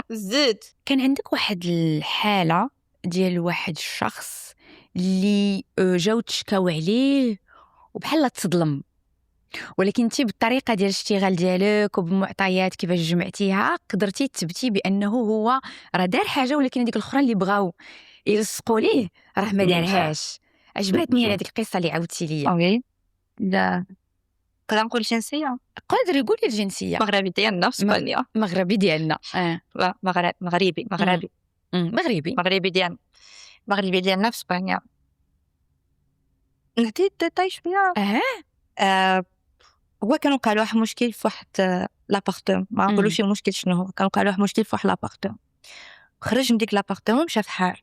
زيد كان عندك واحد الحاله ديال واحد الشخص اللي جاو تشكاو عليه وبحال تصدلم ولكن انت بالطريقه ديال الاشتغال ديالك وبالمعطيات كيفاش جمعتيها قدرتي تثبتي بانه هو راه دار حاجه ولكن هذيك الاخرى اللي بغاو يلصقوا ليه راه ما دارهاش عجبتني هذيك القصه اللي عاودتي ليا وي لا قادر نقول الجنسيه قادر يقول لي الجنسيه مغربي ديالنا في اسبانيا مغربي ديالنا لا مغربي ديالنا في اسبانيا نعطي ديتاي شويه هو كانوا قالوا واحد مشكل في واحد لابارتمون ما نقولوش المشكل شنو هو كانوا قالوا واحد مشكل في واحد لابارتمون خرج من ديك لابارتمون مشى في حال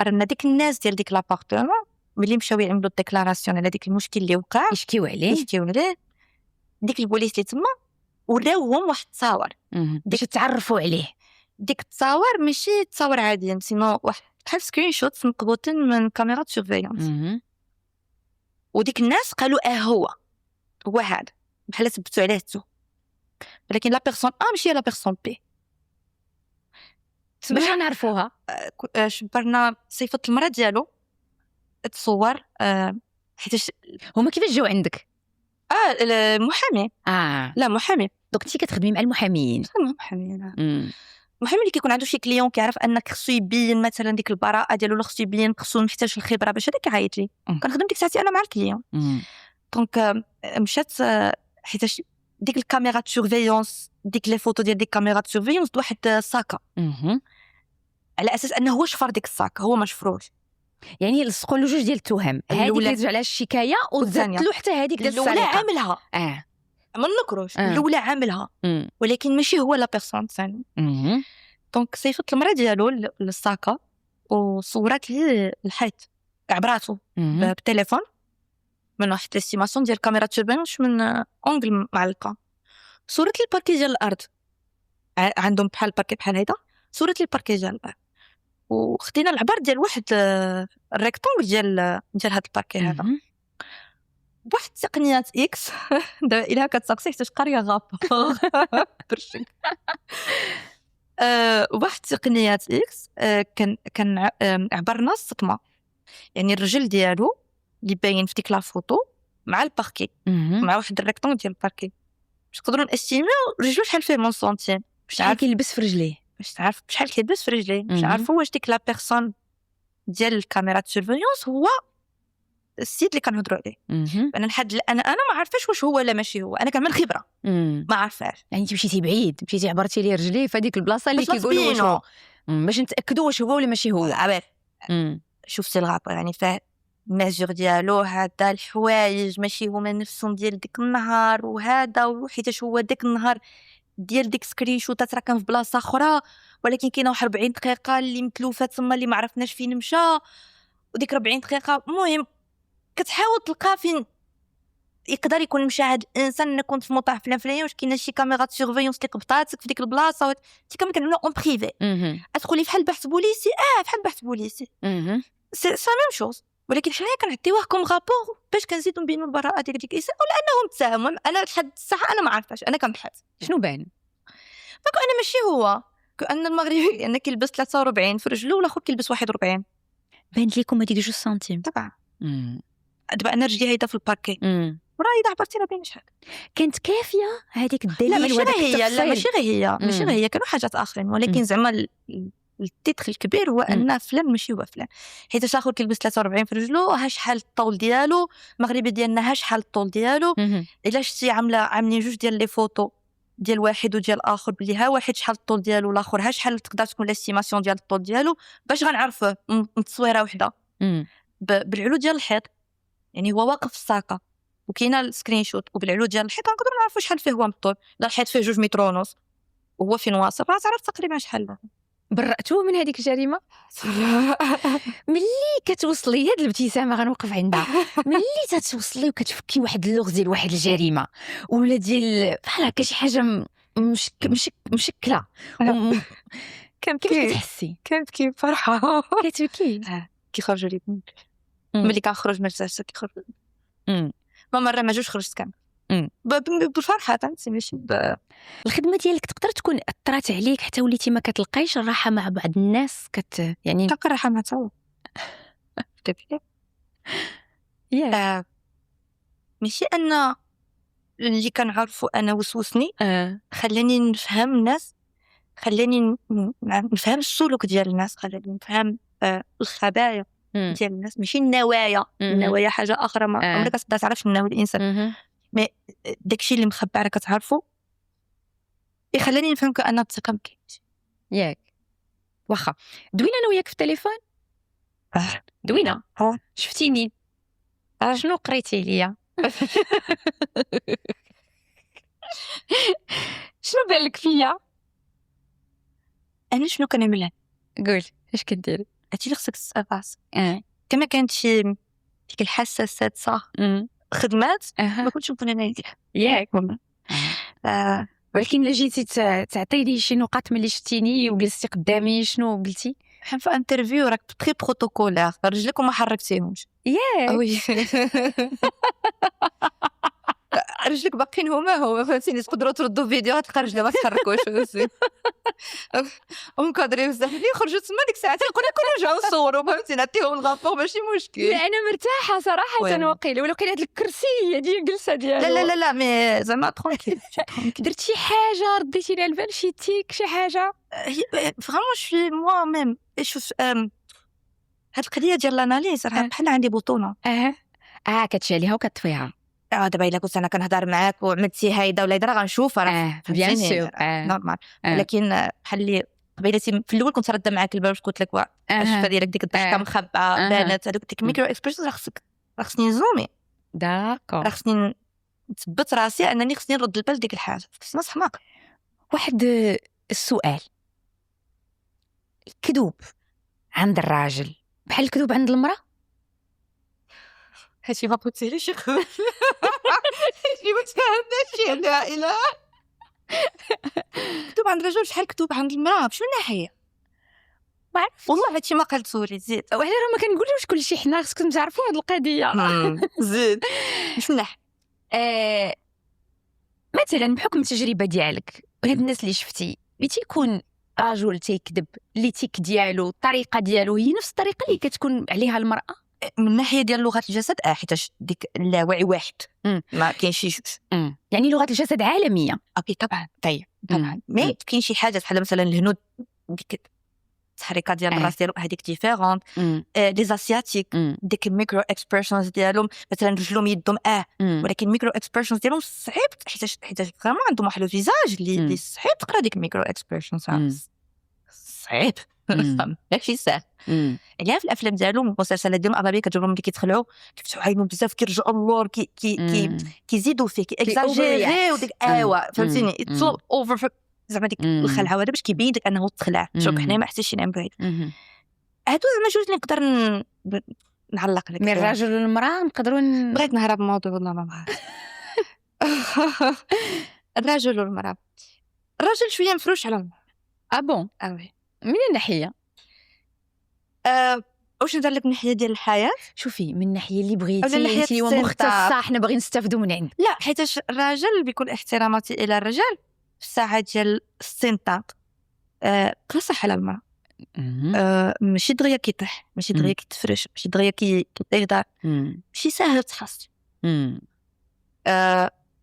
رنا ديك الناس ديال ديك لابارتمون ملي مشاو يعملوا الديكلاراسيون على ديك المشكل اللي وقع يشكيو عليه ديك البوليس اللي تما وراوهم واحد التصاور باش تعرفوا عليه ديك التصاور ماشي تصاور عاديين سينو واحد بحال سكرين شوت مقبوطين من كاميرا سورفيلانس وديك الناس قالوا هو هذا بحال ثبتوا عليه التو ولكن لا بيرسون ماشي لا بيرسون بي باش نعرفوها شبرنا صفه المراه ديالو تصور حيت هما كيفاش جاو عندك المحامي لا محامي دونك انت كتخدمي مع المحاميين المحامي اللي كيكون عنده شي كليون كيعرف انك خصو يبين مثلا ديك البراءه ديالو ولا خصو يبين خصو محتاج الخبره باش هذاك يعيط لي كنخدم ديك ساعتي انا مع الكليون دونك مشات حيت ديك الكاميرا سورفيلانس ديك لي فوتو ديال ديك الكاميرا سورفيلانس واحد ساكا على اساس انه هو شفر ديك الساكا هو ما شفروش يعني لصقوا له جوج ديال التهم هذيك اللي رجع على الشكايه وزادت له حتى هذيك ديال الاولى عاملها ما نكروش الاولى عاملها ولكن ماشي هو لا بيرسون ثاني دونك صيفط المراه ديالو للساكا وصورات ليه الحيط عبراته بالتليفون من واحد الاستيماسيون ديال كاميرا تشوفنش من اونغل معلقه صورت لي الباركي ديال الارض عندهم بحال الباركي بحال هيدا صورت لي الباركي ديال الارض وخدينا العبار ديال واحد الريكتونغل ديال هاد الباركي هذا بواحد التقنيات اكس دابا الا كتسقسي حتى قريه غابور برشك واحد التقنيات اكس كان عبرنا الصدمه، يعني الرجل ديالو اللي باين في ديك لا فوتو مع الباركي مع واحد الريكتون ديال الباركي، باش نقدروا نستيميو رجلو شحال فيه من سنتيم، شحال كيلبس في رجليه، باش تعرف شحال كيلبس في رجليه، باش نعرفوا واش ديك لا بيرسون ديال الكاميرا د سيرفيونس هو السيد اللي كنهضروا عليه. انا لحد الان انا ما عارفاش واش هو ولا ماشي هو، انا كمان خبره ما عارفاش. يعني انت مشيتي بعيد، مشيتي عبرتي ليه رجليه في هذيك البلاصه اللي كيقولوا واش هو، باش نتاكدوا واش هو ولا ماشي هو. عبالي شفتي الغابه يعني فيه المازور ديالو هذا الحوايج ماشي هما نفسهم ديال ديك النهار، وهذا وحيتاش هو ديك النهار ديال ديك سكرين شوتات راه كان في بلاصه اخرى، ولكن كاينه واحد 40 دقيقه اللي متلوفه تما اللي ما عرفناش فين مشى، وديك 40 دقيقه المهم كتحاول تلقى فين يقدر يكون مشى هاد الانسان. انا كنت في موطع فلان فلان، واش كاينه شي كاميرا سيرفيونس اللي قبطاتك في ديك البلاصه، انت كامل كنعملو اون بريفي. تقولي بحال بحث بوليسي، بحال بحث بوليسي سي ميم شوز، ولكن حنايا كنعطيوه كوم رابور باش كنزيدو نبينو البراءه ديال ديك الانسان، ولا انهم تساهموا. انا لحد الساعه انا ما عارفاش، انا كنبحث شنو بان انا ماشي هو، كأن المغربي انا كيلبس 43 في رجلو والاخر كيلبس 41. بانت لكم هذيك 2 سنتيم طبعا. دابا انا رجلي هيدا في الباركي وراه اذا عبرتي راه باين شحال كانت كافيه هذيك الدليل. لا ماشي غير هي كانوا حاجات اخرين، ولكن زعما التيتر الكبير هو ان فلان ماشي هو فلان، حيت الاخر كيلبس 43 في رجلو، ها شحال الطول ديالو، المغربي ديالنا ها شحال الطول ديالو. الا شتي عاملين جوج ديال لي فوتو ديال واحد وديال الاخر بلي ها واحد شحال الطول ديالو والاخر ها شحال تقدر تكون لاستيماسيون ديال الطول ديالو، باش غنعرفوه من تصويره وحده بالعلو ديال الحيط. يعني هو واقف في الساقه وكاينه السكرين شوت وبالعلو ديال الحيط نقدروا نعرفوا شحال فيه هو من الطول. لا الحيط فيه 2 متر ونص وهو فين واصل راه تعرف تقريبا شحال. برأتوه من هذيك الجريمه؟ ملي كتوصلي هاد الابتسامه غنوقف عندها، ملي تتوصلي وكتفكي واحد اللغز ديال واحد الجريمه ولا ديال بحال هكا شي حاجه مشكله كيف كتحسي؟ كنبكي بفرحه كتبكي كيخرجوا لي ملي كنخرج من الجلسه كيخرج ما مره ما جوج خرجت كامل بالفرحه تنسي ماشي الخدمه ديالك تقدر تكون اثرت عليك حتى وليتي ما كتلقايش الراحه مع بعض الناس يعني تلقى الراحه مع تو ماشي ان اللي كنعرفوا انا وسوسني خلاني نفهم الناس، خلاني نفهم السلوك ديال الناس، خلاني نفهم الخبايا ديال الناس، ماشي النوايا. النوايا حاجه اخرى ما عمرك تقدر تعرف النوايا الانسان، مي داكشي اللي مخبى راه كتعرفوا يخلاني نفهم كأن الثقه مكاينش. ياك واخا دوينا انا وياك في التليفون دوينا شفتيني شنو قريتي ليا شنو بالك فيا انا شنو كنعمل؟ قول اش كديري؟ هادشي اللي خصك تسال راسك. كما كانت شي ديك الحساسات صح خدمات ما كنتش نكون انا نديرها ياك ولكن الا جيتي تعطيني شي نقاط ملي شفتيني وجلستي قدامي شنو قلتي؟ حنا في انترفيو راك تري بروتوكولير، رجلك وما حركتيهمش. وي رجلك باقيين هما فهمتيني، تقدروا تردوا فيديو تلقى رجلي ما تحركوش ومكادرين بزاف اللي خرجوا تما ديك الساعه تلقونا كنا نرجعوا نصوروا فهمتيني نعطيهم الغابور ماشي مشكل. لا انا مرتاحه صراحه وقيله ولو كان هاد الكرسي هادي الجلسه ديالو لا مي زعما ترونكيل درت شي حاجه رديتي لي البال شي تيك شي حاجه فريمون شوي موا ميم شوف هاد القضيه ديال الاناليز راه بحال عندي بطونه كتشاليها وكتطفيها. دابا الا كنت انا كنهضر معاك وعملتي هايدا ولا هيدا راه غنشوفها راه بيان سور نورمال. ولكن بحال اللي قبيلتي في الاول كنت رده معاك البال قلت لك الشفه ديالك ديك الضحكه مخبعه بانت هذوك ديك ميكرو اكسبريشن راه خصني نزومي داكور، راه خصني نثبت راسي انني خصني نرد البال ديك الحاجه خصني حماق. واحد السؤال، الكذوب عند الراجل بحال الكذوب عند المراه؟ هادشي ما قلتيليش شي خوف هادشي ما تفهمناش يا عائله. كتب عند الرجل شحال كتب عند المراه بشو ناحيه؟ والله هادشي ما قال سوري زيد وعلى راه ما كنقولوش كلشي، حنا خصكم تعرفوا هاد القضيه. زيد مش مليح. مثلا بحكم التجربه ديالك هاد الناس اللي شفتي، تيكون رجل تيكذب اللي تيك ديالو الطريقه ديالو هي نفس الطريقه اللي كتكون عليها المراه من ناحيه ديال لغه الجسد حيتاش ديك اللاوعي واحد ما كاينش شي جوج. يعني لغه الجسد عالميه. اوكي طبعا طيب طبعا مي كاين شي حاجه بحال مثلا الهنود ديك التحريكات ديال الراس ديالو هذيك ديفيرونت. لي زاسياتيك ديك الميكرو اكسبريشنز ديالهم مثلا رجلهم يدهم ولكن الميكرو اكسبريشنز ديالهم صعيب حيت فريمون عندهم واحد الفيزاج اللي صعيب تقرا ديك الميكرو اكسبريشنز صعيب ماشي سهل. عليها في الافلام ديالهم المسلسلات ديالهم اغلبيه كتجبرهم ملي كيتخلعوا كيفتحوا عينهم بزاف كيرجعوا اللور كيزيدوا فيه كيكزاجيريو ديك ايوا فهمتيني اتس اوفر زعما ديك الخلعه هذا باش كيبين لك انه تخلع. شوف حنا ما حسيتش بعيد هادو زعما جوج اللي نقدر نعلق لك. من الرجل والمراه نقدروا بغيت نهرب من الموضوع والله ما بغيت. الرجل والمراه، الرجل شويه مفروش على المراه. بون وي من الناحيه واش ندير لك من الناحيه ديال الحياه؟ شوفي من الناحيه اللي بغيتي انت ومختصه حنا باغيين نستافدوا من عندك. لا حيتاش الراجل بكل احتراماتي الى الرجال في الساعه ديال الاستنطاق قاصح على المراه. ماشي دغيا كيطيح، ماشي دغيا كيتفرش، ماشي دغيا كيتغدى، ماشي ساهل تحس.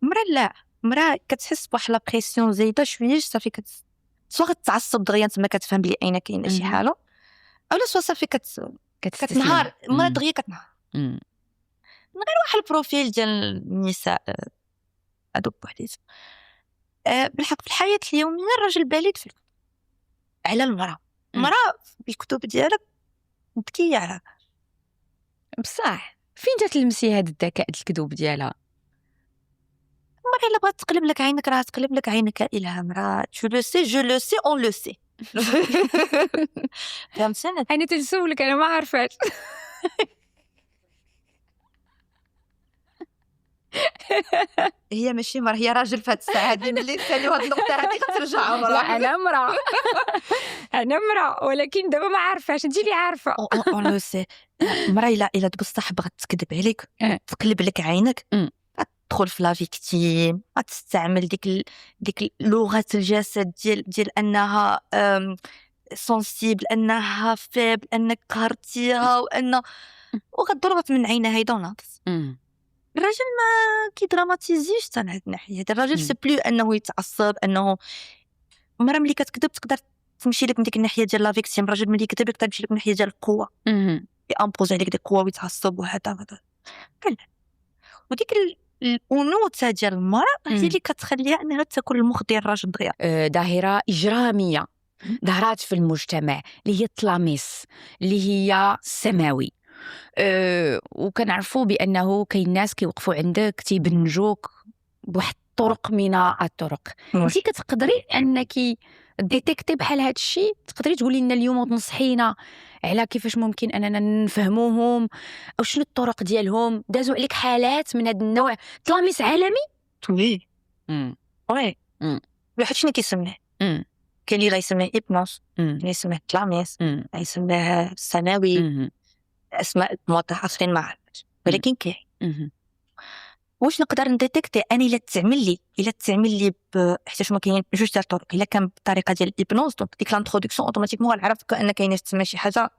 مرا لا مرا كتحس بواحد لا بريسيون زايده شويه صافي سوا كتعصب دغيا تما كتفهم بلي اين كاينه شي حاله اولا سوا صافي كتنهار مرا دغيا كتنهار. من غير واحد البروفيل ديال النساء هذوك بوحديتهم. بالحق في الحياه اليوميه الراجل بليد في على المراه. المراه بالكتب ديالك ذكيه على بصح فين تتلمسي هذا الذكاء الكذوب ديالها؟ ما الا بغات تقلب لك عينك راه تقلب لك عينك الهام راه جو لو سي جو لو سي اون لو سي. فهمتيني؟ انا تنسولك انا ما عارفاش. هي ماشي مرا هي راجل في هاد الساعه هادي ملي نساليو هاد النقطه هادي غترجع مرا. لا انا مرا انا مرا ولكن دابا ما عارفاش انت اللي عارفه. اون لو سي مرا الا بصح بغات تكذب عليك تقلب لك عينك تدخل في لا فيكتيم تستعمل ديك لغه الجسد ديال انها سونسيبل انها فيبل انك قهرتيها وان وغضربت من عينها هيدا وناقص. الراجل ما كيدراماتيزيش حتى هاد الناحيه. الراجل سي بلو انه يتعصب انه مرة ملي كتكذب تقدر تمشي لك من ديك الناحيه ديال لا فيكتيم. الراجل ملي يكذب يقدر يمشي لك من الناحيه ديال القوه يامبوز عليك ديك القوه ويتعصب وهذا وديك الانوثه ديال المراه هي اللي كتخليها انها تاكل المخ ديال الراجل دغيا. ظاهره اجراميه ظهرات في المجتمع اللي هي التلاميس اللي هي السماوي. وكنعرفوا بانه كاين ناس كيوقفوا عندك تيبنجوك بواحد الطرق من الطرق. انت كتقدري انك ديتيكتي بحال هذا الشيء؟ تقدري تقولي لنا اليوم وتنصحينا على كيفاش ممكن اننا نفهموهم او شنو الطرق ديالهم؟ دازوا عليك حالات من هذا النوع تلاميس عالمي؟ وي وي واحد شنو كيسميه؟ كاين اللي غيسميه ابنوس، كاين اللي يسميه تلاميس، غيسميه السماوي، اسماء موضح اخرين ما عرفتش ولكن كاين. واش نقدر نديتيكتي انا الا تعمل لي حيت ما كاين جوج ديال الطرق. الا كان بالطريقه ديال الابنوز دونك ديك لانتروداكسيون اوتوماتيكمون غنعرف ان كاينه تسمى شي حاجه.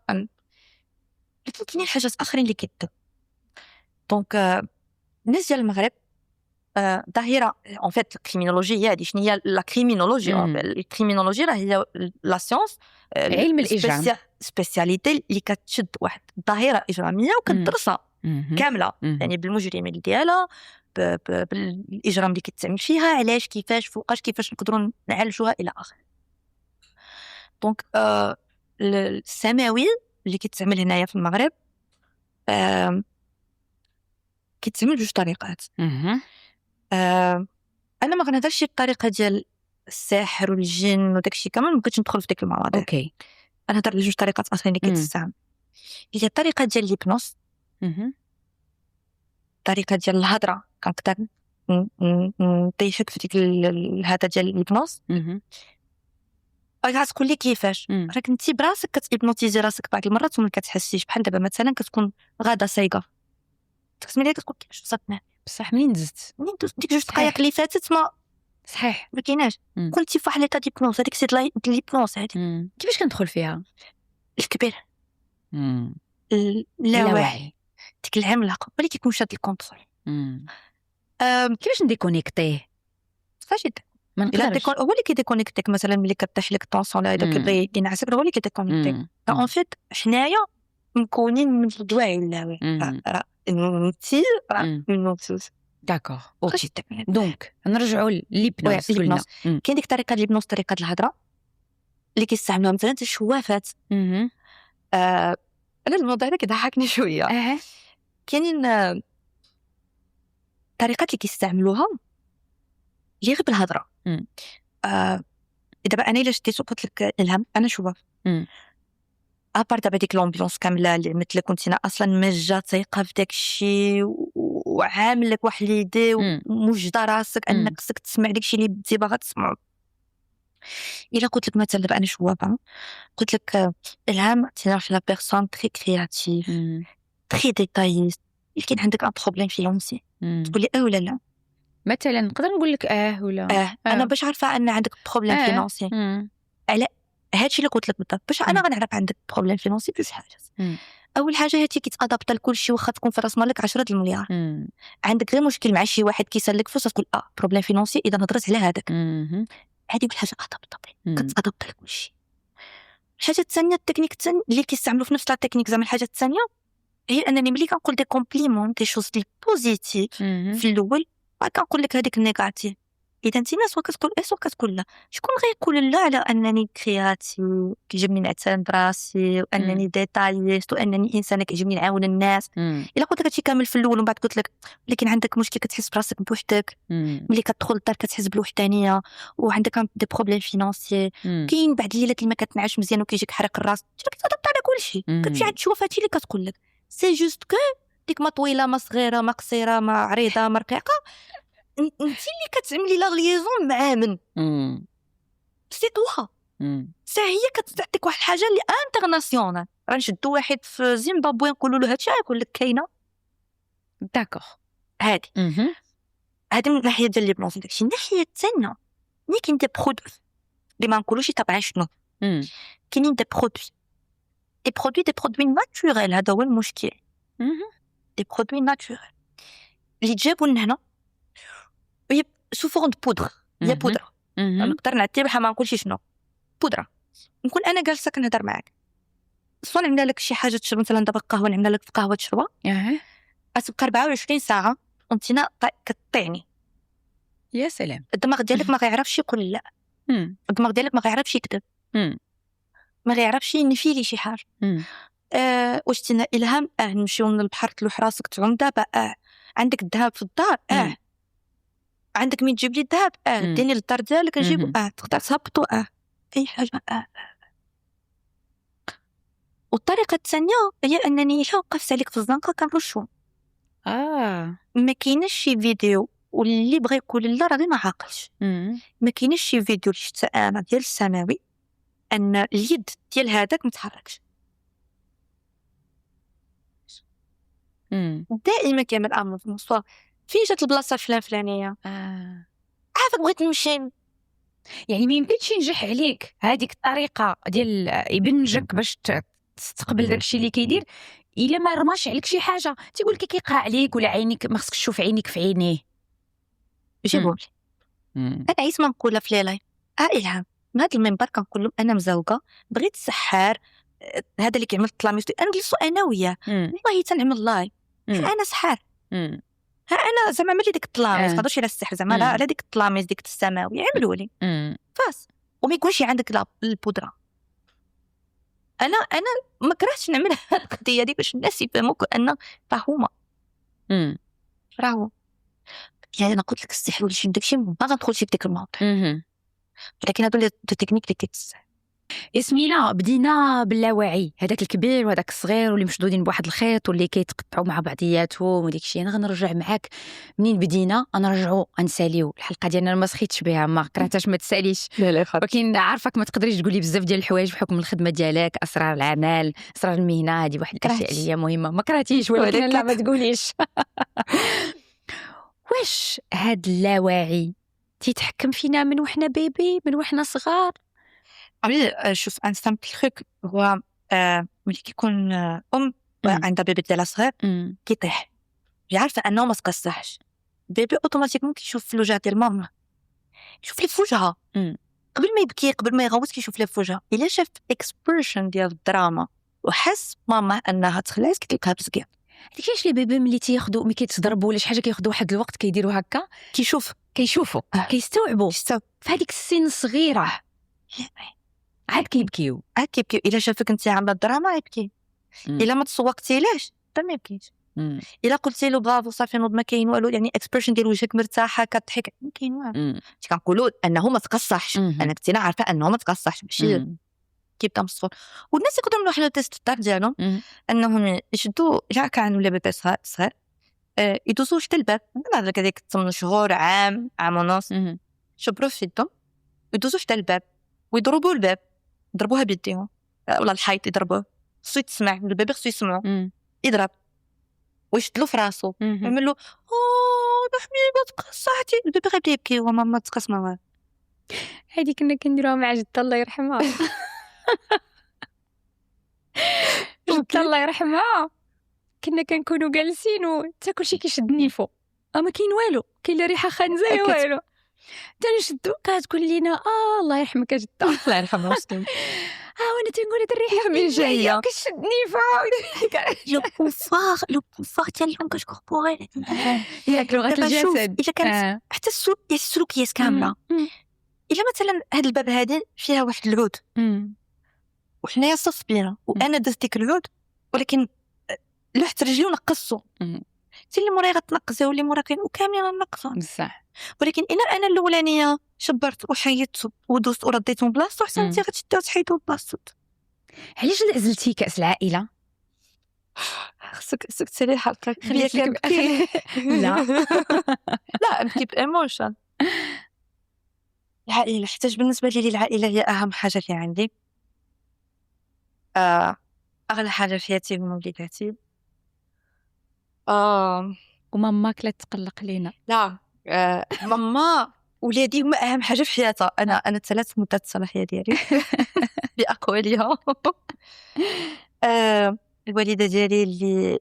لكن كاينين حاجات اخرين اللي كيدو دونك الناس ديال المغرب ظاهره اون فيت الكريمينولوجي هادي شنو هي لا كريمينولوجي؟ الكريمينولوجي راه هي لا سيونس علم الاجرام سبيسياليتي اللي كتشد واحد الظاهره اجراميه وكتدرسها كامله يعني بالمجرمين ديالها بالاجرام اللي كيتعمل فيها علاش كيفاش فوقاش كيفاش نقدروا نعالجوها الى اخره. دونك السماوي اللي كيتعمل هنايا في المغرب كيتعمل بجوج طريقات. انا ما غنهضرش بالطريقه ديال السحر والجن وداكشي كامل، ما بغيتش ندخل في ديك المواضيع. اوكي انا هضر على جوج طريقات اخرين اللي كتستعمل. هي الطريقه ديال الهيبنوس، الطريقه ديال الهضره كنقدر نطيحك في ديك هذا ديال الهيبنوس. غتقول لي كيفاش راك انت براسك كتهيبنوتيزي راسك بعض المرات وما كتحسيش. بحال دابا مثلا كتكون غاده سايقه تسمع لي كتقول كيفاش وصلتنا بصح منين دزت ديك 2 دقائق اللي فاتت ما صحيح ما كايناش. كنتي في واحد ليطا ديبنوز هذيك سيت ليبنوز هذيك كيفاش كندخل فيها الكبير اللاواعي اللاواعي ديك العملاقه اللي كيكون شاد الكونترول. كيفاش نديكونيكتيه فاش ما نقدرش هو اللي كيديكونيكتيك مثلا ملي كطيح لك الطونسيون هذا كيبغي ينعسك هو اللي كيديكونيكتيك. اون فيت حنايا مكونين من الوعي اللاواعي راه انتي راه نوتوس داكوغ اوكي دونك نرجعوا لليبنوز قلنا كاين ديك الطريقه ديال الهيبنوز طريقه الهضره اللي كيستعملوها مثلا الشوافات. انا الموضوع هذا كيضحكني شويه. كاينين طريقات اللي كيستعملوها اللي غير بالهضره. دابا انا الا شديت وقلت لك الهام انا شواف ابار دابا ديك لومبيونس كامله اللي مثل كنتينا اصلا مجه تايقه في داك الشيء وعامل لك واحد ليدي وموجده راسك انك خصك تسمع داك الشيء اللي بدي باغا تسمعو. الا قلت لك مثلا دابا انا شوافه قلت لك الهام تعرف لا بيرسون تري كرياتيف تري ديتايست كاين عندك ان بروبليم فينونسي تقول لي ولا لا مثلا نقدر نقول لك ولا انا باش عارفه ان عندك بروبليم فينونسي على هادشي اللي قلت لك بالضبط باش انا غنعرف عندك بروبليم فينونسي بجوج حاجات. اول حاجه هاتي كيتادابط لكل شيء واخا تكون في راس مالك 10 المليار عندك غير مشكل مع شي واحد كيسلك فلوس تقول بروبليم فينونسي اذا هضرت على هذاك هذه اول حاجه كتادابط لكل شيء. الحاجه الثانيه التكنيك الثاني اللي كيستعملوا في نفس لا تكنيك زعما الحاجه الثانيه هي انني ملي كنقول دي كومبليمون دي شوز لي بوزيتيف في الاول كنقول لك هذيك النيجاتيف. اذا انت ناس وكتقول وكتقول لا شكون غيقول لا على انني كرياتيف كيعجبني نعتمد براسي وانني ديتايست وانني انسانه كيعجبني نعاون الناس. الا قلت لك هادشي كامل في الاول ومن بعد قلت لك ولكن عندك مشكل كتحس براسك بوحدك ملي كتدخل للدار كتحس بالوحدانيه وعندك دي بروبليم فينانسي كاين بعض الليلات اللي ما كتنعش مزيان وكيجيك حرق الراس كتضبط على كلشي كتمشي عند شوفاتي اللي كتقول لك سي جوست كو ديك ما طويله ما صغيره ما قصيره ما عريضه ما رقيقه انت اللي كتعملي لا ليزون مع من سي طوا سي هي كتعطيك واحد الحاجه اللي انترناسيونال. غنشدو واحد في زيمبابوي نقولوا له هادشي يقول لك كاينه داكوغ هادي من الناحيه ديال لي بلونس. داكشي الناحيه الثانيه ملي كاين دي برودوي اللي ما نقولوش طبعا شنو كاينين دي برودوي ناتوريل. هذا هو المشكل دي برودوي ناتوريل اللي جابوا لهنا سو فورم دو بودر هي بودره نقدر نعطي بها ما نقولش شنو بودره. نكون انا جالسه كنهضر معاك صون عندنا لك شي حاجه تشرب مثلا دابا قهوه عندنا لك في قهوه تشربها غتبقى 24 ساعه وانتنا كطيعني. يا سلام الدماغ ديالك ما غيعرفش يقول لا الدماغ ديالك ما غيعرفش يكذب ما غيعرفش ينفي لي شي حاجه. واش تينا الهام نمشيو من البحر تلوح راسك تعوم دابا عندك الذهب في الدار عندك مين تجيب لي الذهب ديني للدار ديالك نجيبو تقدر تهبطو اي حاجه والطريقه الثانيه هي انني الا وقفت عليك في الزنقه كنرشو ما كاينش شي فيديو واللي بغى يقول لا راه ما عاقلش. ما كاينش شي فيديو اللي شفت انا ديال السماوي ان اليد ديال هذاك متحركش دائما كيعمل الامر في المصطفى فين جات البلاصه الفلانيه عافاك بغيت نمشي. يعني ما يمكنش ينجح عليك هذيك الطريقه ديال يبنجك باش تستقبل داكشي اللي كيدير الا ما رماش عليك شي حاجه تيقول لك كيقرا عليك ولا عينيك ما خصكش تشوف عينيك في عينيه. جيبوا لي انا عايز ما نقولها في ليلاي الهام من هذا المنبر كنقول لهم انا مزوقه بغيت السحار هذا اللي كيعمل الطلاميس نجلسوا انا وياه والله تنعمل لايف انا سحار انا زعما ملي ديك الطلاميس ما هضرش على السحر زعما لا على ديك الطلاميس ديك السماوي يعملوا لي فاس وما يكونش عندك البودره. انا ما كرهتش نعمل هاد القضيه دي باش الناس يفهموا ان هما راهو يعني انا قلت لك السحر ولا شي داكشي ما غندخلش في ديك الموضوع لكن هادو لي تكنيك اللي كيتسع ياسمينة، بدينا باللاوعي، هذاك الكبير وهذاك الصغير واللي مشدودين بواحد الخيط واللي كيتقطعوا مع بعضياتهم وديك الشيء. انا غنرجع معاك منين بدينا، نرجعوا نساليو الحلقه ديالنا. ما سخيتش بها، ما كرهتهاش، ما تساليش، لا ولكن عارفك ما تقدريش تقولي بزاف ديال الحوايج بحكم الخدمه ديالك، اسرار العمل، اسرار المهنه، هذه واحد الاشياء اللي هي مهمه. ما كرهتيش، ولكن لا ما تقوليش. واش هاد اللاواعي تيتحكم فينا من وحنا بيبي، من وحنا صغار؟ شوف ان سامبل تروك هو ملي كيكون عندها بيبي ديالها صغير كيطيح، هي عارفه انه ما تقصحش، بيبي اوتوماتيكمون كيشوف في الوجه ديال ماما، يشوف لي في وجهها قبل ما يبكي، قبل ما يغوت كيشوف لي في وجهها. الا شاف اكسبريشن ديال الدراما وحس ماما انها تخلات كتلقاها بزكيه. هذيك علاش لي بيبي ملي تياخذوا ملي كيتضربوا ولا شي حاجه كياخذوا واحد الوقت كيديروا هكا، كيشوفوا كيستوعبوا في هذيك السن الصغيره، عاد كيبكيو. الا شافك انت عامله الدراما يبكي، الا ما تسوقتيلاش حتى ما يبكيش. الا قلتي له برافو صافي نوض ما كاين والو، يعني اكسبريشن ديال وجهك مرتاحه كتضحك، ما كاين والو. كنقولوا انه ما تقصحش، انا كنت عارفه انه ما تقصحش، ماشي كيبدا من الصفر. والناس يقدروا يعملوا واحد التيست الدار ديالهم، انهم يشدوا الا كان ولا بيبي صغير يدوزوا حتى الباب هذاك هذيك 8 شهور، عام ونص، شبروا في يدهم يدوزوا حتى الباب ويضربوا الباب، يضربوها بيديهم ولا الحيط يضربوه، خصو يتسمع البيبي، خصو يسمعوا، يضرب ويشدلو في راسو، يعمل له حبيبه تقصعتي، البيبي غيبدا يبكي وماما تقص ما والو. هذه كنا كنديروها مع جدة الله يرحمها. جدة الله يرحمها كنا كنكونوا جالسين وتا كلشي كيشد نيفو، ما كاين والو، كاين لا ريحه خانزه والو، تنشدو كتقول لينا الله يرحمك يا جدة. الله يرحمها مسكين. وانا تنقول هاد الريحه من جايه كتشد نيفو. لو بوفار ديالهم كتكوربوري ياك لغه الجسد. الا كانت حتى السلوكيات كامله. الا مثلا هاد الباب هادي فيها واحد العود وحنايا صف بينا وانا دزت ديك العود، ولكن لحت رجلي ونقصو، اللي موراي غتنقصي واللي مورا كاين وكاملين غنقصو بصح. ولكن الا انا الاولانيه شبرت وحيدت ودوزت ورديت من بلاصتو، حتى انت غتشدي وتحيدو بلاصتو. علاش عزلتي كاس العائله؟ خصك تسالي الحلقه خليت لك لا لا نبكي بايموشن. العائله حتى بالنسبه لي العائله هي اهم حاجه اللي عندي. اغلى حاجه في حياتي هما وليداتي. وماماك لا تقلق لينا. لا ماما ولادي هما اهم حاجه في حياتها. انا 3 مدة الصلاحيه ديالي باقوالها. الوالده ديالي اللي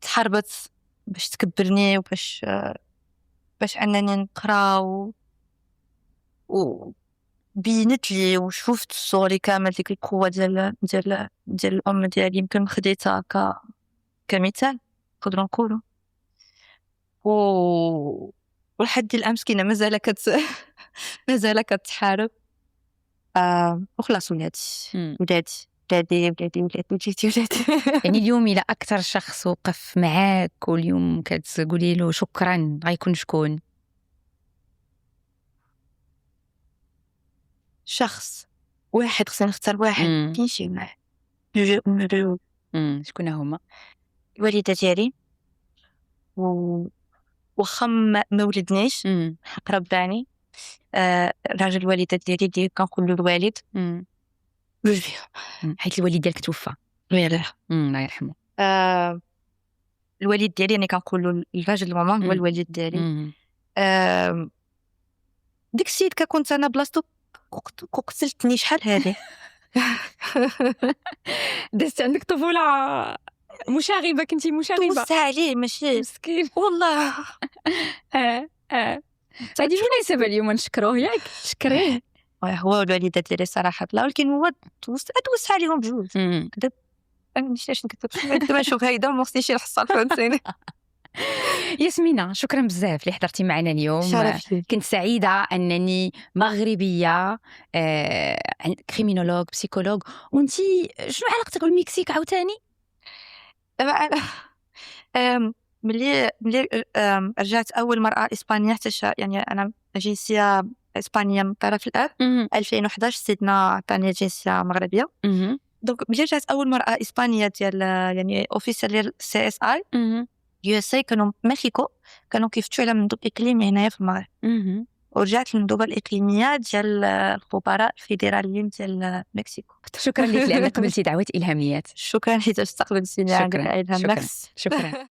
تحاربت باش تكبرني وباش انني نقرا و بينت لي وشفت صوري كامل ديك القوه ديال الام ديالي، يمكن خديتها كمثال نقدروا نقولوا. ولحد الامس كاينه مازال كتحارب. وخلاص ولادي. يعني اليوم الى اكثر شخص وقف معاك واليوم كتقولي له شكرا غيكون شكون؟ شخص واحد، خصني نختار واحد. كاين شي واحد شكون هما؟ الوالده ديالي واخا ما ولدنيش حق رباني. راجل الوالده ديالي اللي كنقول له الوالد جوج فيهم حيت الوالد ديالك توفى. الله يرحمه. الوالد ديالي يعني كنقول له الراجل ماما هو الوالد ديالي. ديك السيد كنت انا بلاصتو قتلتني شحال هذه. دازت عندك طفوله مشاغبه، كنتي مشاغبه. دوزت عليه ماشي مسكين والله. هذه مناسبه اليوم نشكروه، ياك شكريه. هو الوالده ديالي صراحه لا، ولكن هو دوزت عليهم بجوج. كذب انا ماشي نكذب، ما نشوف هيدا ما خصنيش نحصل فهمتيني. ياسمينة شكرا بزاف اللي حضرتي معنا اليوم. شرفي. كنت سعيدة أنني مغربية، كريمينولوج بسيكولوج. وانتي شنو علاقتك بالمكسيك عاوتاني؟ ملي رجعت أول مرة إسبانيا، يعني أنا جنسية إسبانيا من الطرف الأب. 2011 سيدنا عطاني جنسية مغربية. دونك ملي رجعت أول مرأة إسبانية ديال يعني أوفيسيال CSI USA كانوا مكسيكو، كانوا كيفتشوا على مندوب إقليمي هنايا في المغرب. ورجعت للمندوبة الإقليمية ديال الخبراء الفيدراليين ديال مكسيكو. شكرا لك لأنك قبلتي دعوة إلهاميات. شكرا حيت استقبلتيني. شكرا.